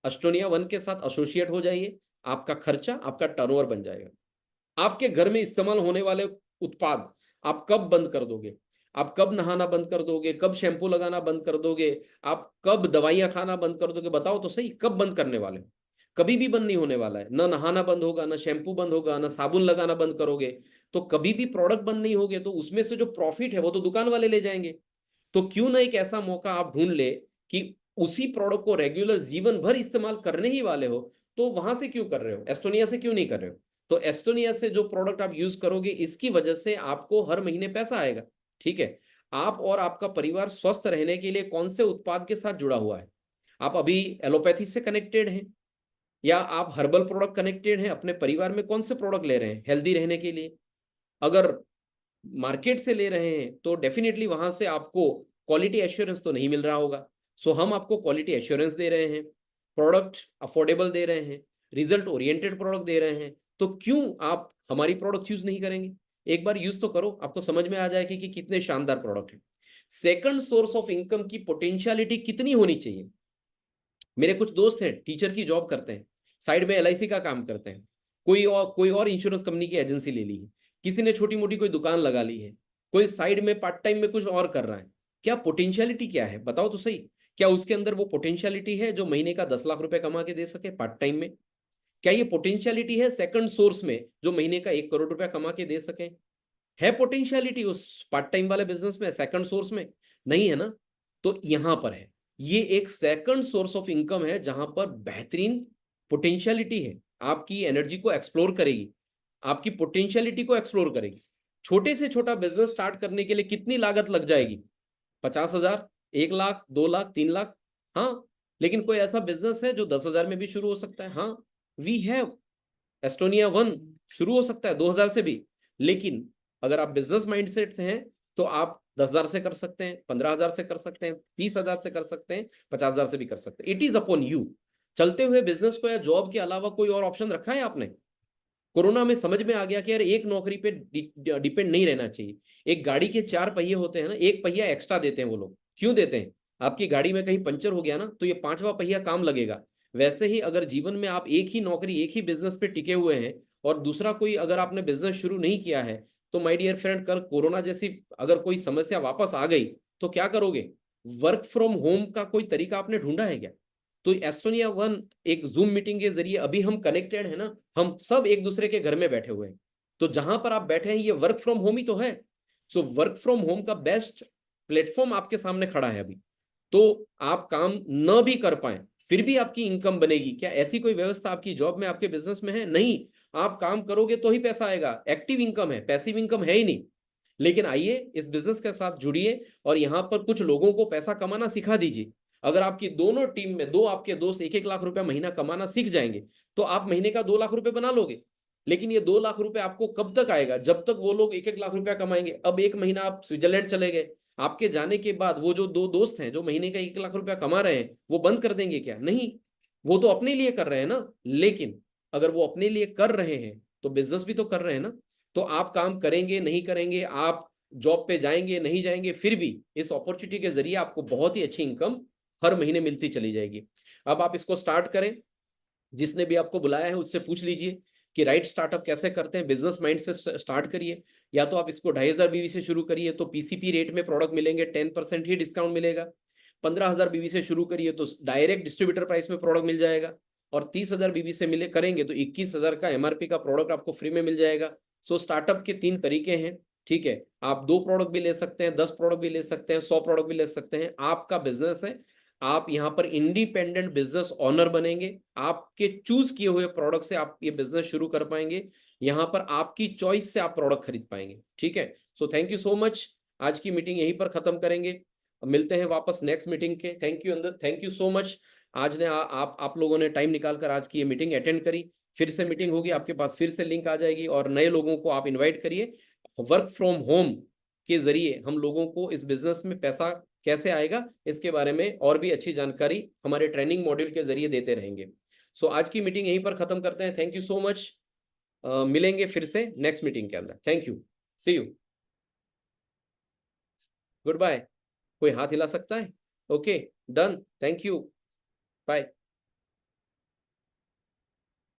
Speaker 1: एस्टोनिया वन के साथ एसोसिएट हो जाइए, आपका खर्चा आपका टर्नओवर बन जाएगा। आपके घर में इस्तेमाल होने वाले उत्पाद आप कब बंद कर दोगे? आप कब नहाना बंद कर दोगे? कब शैम्पू लगाना बंद कर दोगे? आप कब दवाइयां खाना बंद कर दोगे? बताओ तो सही, कब बंद करने वाले हो? कभी भी बंद नहीं होने वाला है। ना नहाना बंद होगा, ना शैम्पू बंद होगा, ना साबुन लगाना बंद करोगे तो कभी भी प्रोडक्ट बंद नहीं होगे, तो उसमें से जो प्रॉफिट है वो तो दुकान वाले ले जाएंगे। तो क्यों ना एक ऐसा मौका आप ढूंढ ले कि उसी प्रोडक्ट को रेगुलर जीवन भर इस्तेमाल करने ही वाले हो, तो वहां से क्यों कर रहे हो? एस्टोनिया से क्यों नहीं कर रहे हो? तो एस्टोनिया से जो प्रोडक्ट आप यूज करोगे इसकी वजह से आपको हर महीने पैसा आएगा। ठीक है। आप और आपका परिवार स्वस्थ रहने के लिए कौन से उत्पाद के साथ जुड़ा हुआ है? आप अभी एलोपैथी से कनेक्टेड हैं या आप हर्बल प्रोडक्ट कनेक्टेड हैं? अपने परिवार में कौन से प्रोडक्ट ले रहे हैं हेल्दी रहने के लिए? अगर मार्केट से ले रहे हैं तो डेफिनेटली वहां से आपको क्वालिटी एश्योरेंस तो नहीं मिल रहा होगा। सो हम आपको क्वालिटी एश्योरेंस दे रहे हैं, प्रोडक्ट अफोर्डेबल दे रहे हैं, रिजल्ट ओरिएंटेड प्रोडक्ट दे रहे हैं, तो क्यों आप हमारी प्रोडक्ट यूज नहीं करेंगे? एक बार यूज तो करो, आपको समझ में आ जाएगी कि कितने शानदार प्रोडक्ट है। सेकंड सोर्स ऑफ इनकम की पोटेंशियलिटी कितनी होनी चाहिए? मेरे कुछ दोस्त हैं टीचर की जॉब करते हैं, साइड में एलआईसी का काम करते हैं, कोई और इंश्योरेंस कंपनी की एजेंसी ले ली है, किसी ने छोटी मोटी कोई दुकान लगा ली है, कोई साइड में पार्ट टाइम में कुछ और कर रहा है। क्या पोटेंशियलिटी क्या है? बताओ तो सही। क्या उसके अंदर वो पोटेंशियलिटी है जो महीने का 10 लाख रुपए कमा के दे सके पार्ट टाइम में? क्या ये पोटेंशियलिटी है सेकंड सोर्स में जो महीने का 1 करोड़ रुपया कमा के दे सके? है पोटेंशियलिटी उस पार्ट टाइम वाले बिजनेस में, सेकंड सोर्स में? नहीं है ना। तो यहां पर है, ये एक सेकंड सोर्स ऑफ इनकम है जहां पर बेहतरीन पोटेंशियलिटी है, आपकी एनर्जी को एक्सप्लोर करेगी, आपकी पोटेंशियलिटी को एक्सप्लोर करेगी। छोटे से छोटा बिजनेस स्टार्ट करने के लिए कितनी लागत लग जाएगी? 50,000, 1 लाख, 2 लाख, 3 लाख? हाँ। लेकिन कोई ऐसा बिजनेस है जो 10,000 में भी शुरू हो सकता है? हाँ, वी हैव एस्टोनिया वन शुरू हो सकता है 2,000 से भी। लेकिन अगर आप बिजनेस माइंडसेट से हैं तो आप 10,000 से कर सकते हैं, 15,000 से कर सकते हैं, 30,000 से कर सकते हैं, 50,000 से भी कर सकते हैं। It is upon you. चलते हुए बिजनेस को या जॉब के अलावा कोई और ऑप्शन रखा है आपने? कोरोना में समझ में आ गया कि यार एक नौकरी पे डिपेंड नहीं रहना चाहिए। एक गाड़ी के 4 पहिए होते हैं ना, एक पहिया एक्स्ट्रा देते हैं वो लोग। क्यों देते हैं? आपकी गाड़ी में कहीं पंचर हो गया ना तो ये 5वां पहिया काम लगेगा। वैसे ही अगर जीवन में आप एक ही नौकरी एक ही बिजनेस पे टिके हुए हैं और दूसरा कोई अगर आपने बिजनेस शुरू नहीं किया है, तो माय डियर फ्रेंड, कल कोरोना जैसी अगर कोई समस्या वापस आ गई तो क्या करोगे? वर्क फ्रॉम होम का कोई तरीका आपने ढूंढा है क्या? तो एस्टोनिया वन एक जूम मीटिंग के जरिए अभी हम कनेक्टेड है ना, हम सब एक दूसरे के घर में बैठे हुए हैं। तो जहां पर आप बैठे हैं ये वर्क फ्रॉम होम ही तो है। सो वर्क फ्रॉम होम का बेस्ट प्लेटफॉर्म आपके सामने खड़ा है अभी। तो आप काम न भी कर पाए फिर भी आपकी इनकम बनेगी क्या? ऐसी कोई व्यवस्था आपकी जॉब में आपके बिजनेस में है? नहीं। आप काम करोगे तो ही पैसा आएगा। एक्टिव इनकम है, पैसिव इनकम है ही नहीं। लेकिन आइए इस बिजनेस के साथ जुड़िए और यहाँ पर कुछ लोगों को पैसा कमाना सिखा दीजिए। अगर आपकी दोनों टीम में दो आपके दोस्त 1-1 लाख रुपया महीना कमाना सीख जाएंगे तो आप महीने का 2 लाख रुपए बना लोगे। लेकिन ये 2 लाख रुपए आपको कब तक आएगा? जब तक वो लोग 1-1 लाख रुपया कमाएंगे। अब एक महीना आप स्विट्जरलैंड चले गए, आपके जाने के बाद वो जो दो दोस्त हैं जो महीने का 1 लाख रुपया कमा रहे हैं वो बंद कर देंगे क्या? नहीं, वो तो अपने लिए कर रहे हैं ना। लेकिन अगर वो अपने लिए कर रहे हैं तो बिजनेस भी तो कर रहे हैं ना। तो आप काम करेंगे नहीं करेंगे, आप जॉब पे जाएंगे नहीं जाएंगे, फिर भी इस अपॉर्चुनिटी के जरिए आपको बहुत ही अच्छी इनकम हर महीने मिलती चली जाएगी। अब आप इसको स्टार्ट करें, जिसने भी आपको बुलाया है उससे पूछ लीजिए कि राइट स्टार्टअप कैसे करते हैं, बिजनेस माइंड से स्टार्ट करिए। या तो आप इसको 2,500 बीवी से शुरू करिए तो पीसीपी रेट में प्रोडक्ट मिलेंगे, 10% ही डिस्काउंट मिलेगा। 15,000 बीवी से शुरू करिए तो डायरेक्ट डिस्ट्रीब्यूटर प्राइस में प्रोडक्ट मिल जाएगा। और 30,000 बीवी से मिले करेंगे तो 21,000 का एमआरपी का प्रोडक्ट आपको फ्री में मिल जाएगा। सो स्टार्टअप के 3 तरीके हैं, ठीक है। आप 2 प्रोडक्ट भी ले सकते हैं, 10 प्रोडक्ट भी ले सकते हैं, 100 प्रोडक्ट भी ले सकते हैं, आपका बिजनेस है। आप यहाँ पर इंडिपेंडेंट बिजनेस ओनर बनेंगे, आपके चूज किए हुए प्रोडक्ट से आप ये बिजनेस शुरू कर पाएंगे। यहाँ पर आपकी चॉइस से आप प्रोडक्ट खरीद पाएंगे, ठीक है। So thank you so much. आज की मीटिंग यहीं पर खत्म करेंगे, मिलते हैं वापस नेक्स्ट मीटिंग के। थैंक यू अंदर, थैंक यू सो मच। आज ने आप लोगों ने टाइम निकालकर आज की ये मीटिंग अटेंड करी। फिर से मीटिंग होगी, आपके पास फिर से लिंक आ जाएगी और नए लोगों को आप इनवाइट करिए। वर्क फ्रॉम होम के जरिए हम लोगों को इस बिजनेस में पैसा कैसे आएगा इसके बारे में और भी अच्छी जानकारी हमारे ट्रेनिंग मॉड्यूल के जरिए देते रहेंगे। सो आज की मीटिंग यहीं पर खत्म करते हैं। Thank you so much. मिलेंगे फिर से नेक्स्ट मीटिंग के अंदर। Thank you, see you, goodbye. कोई हाथ हिला सकता है? Okay, done, thank you, bye.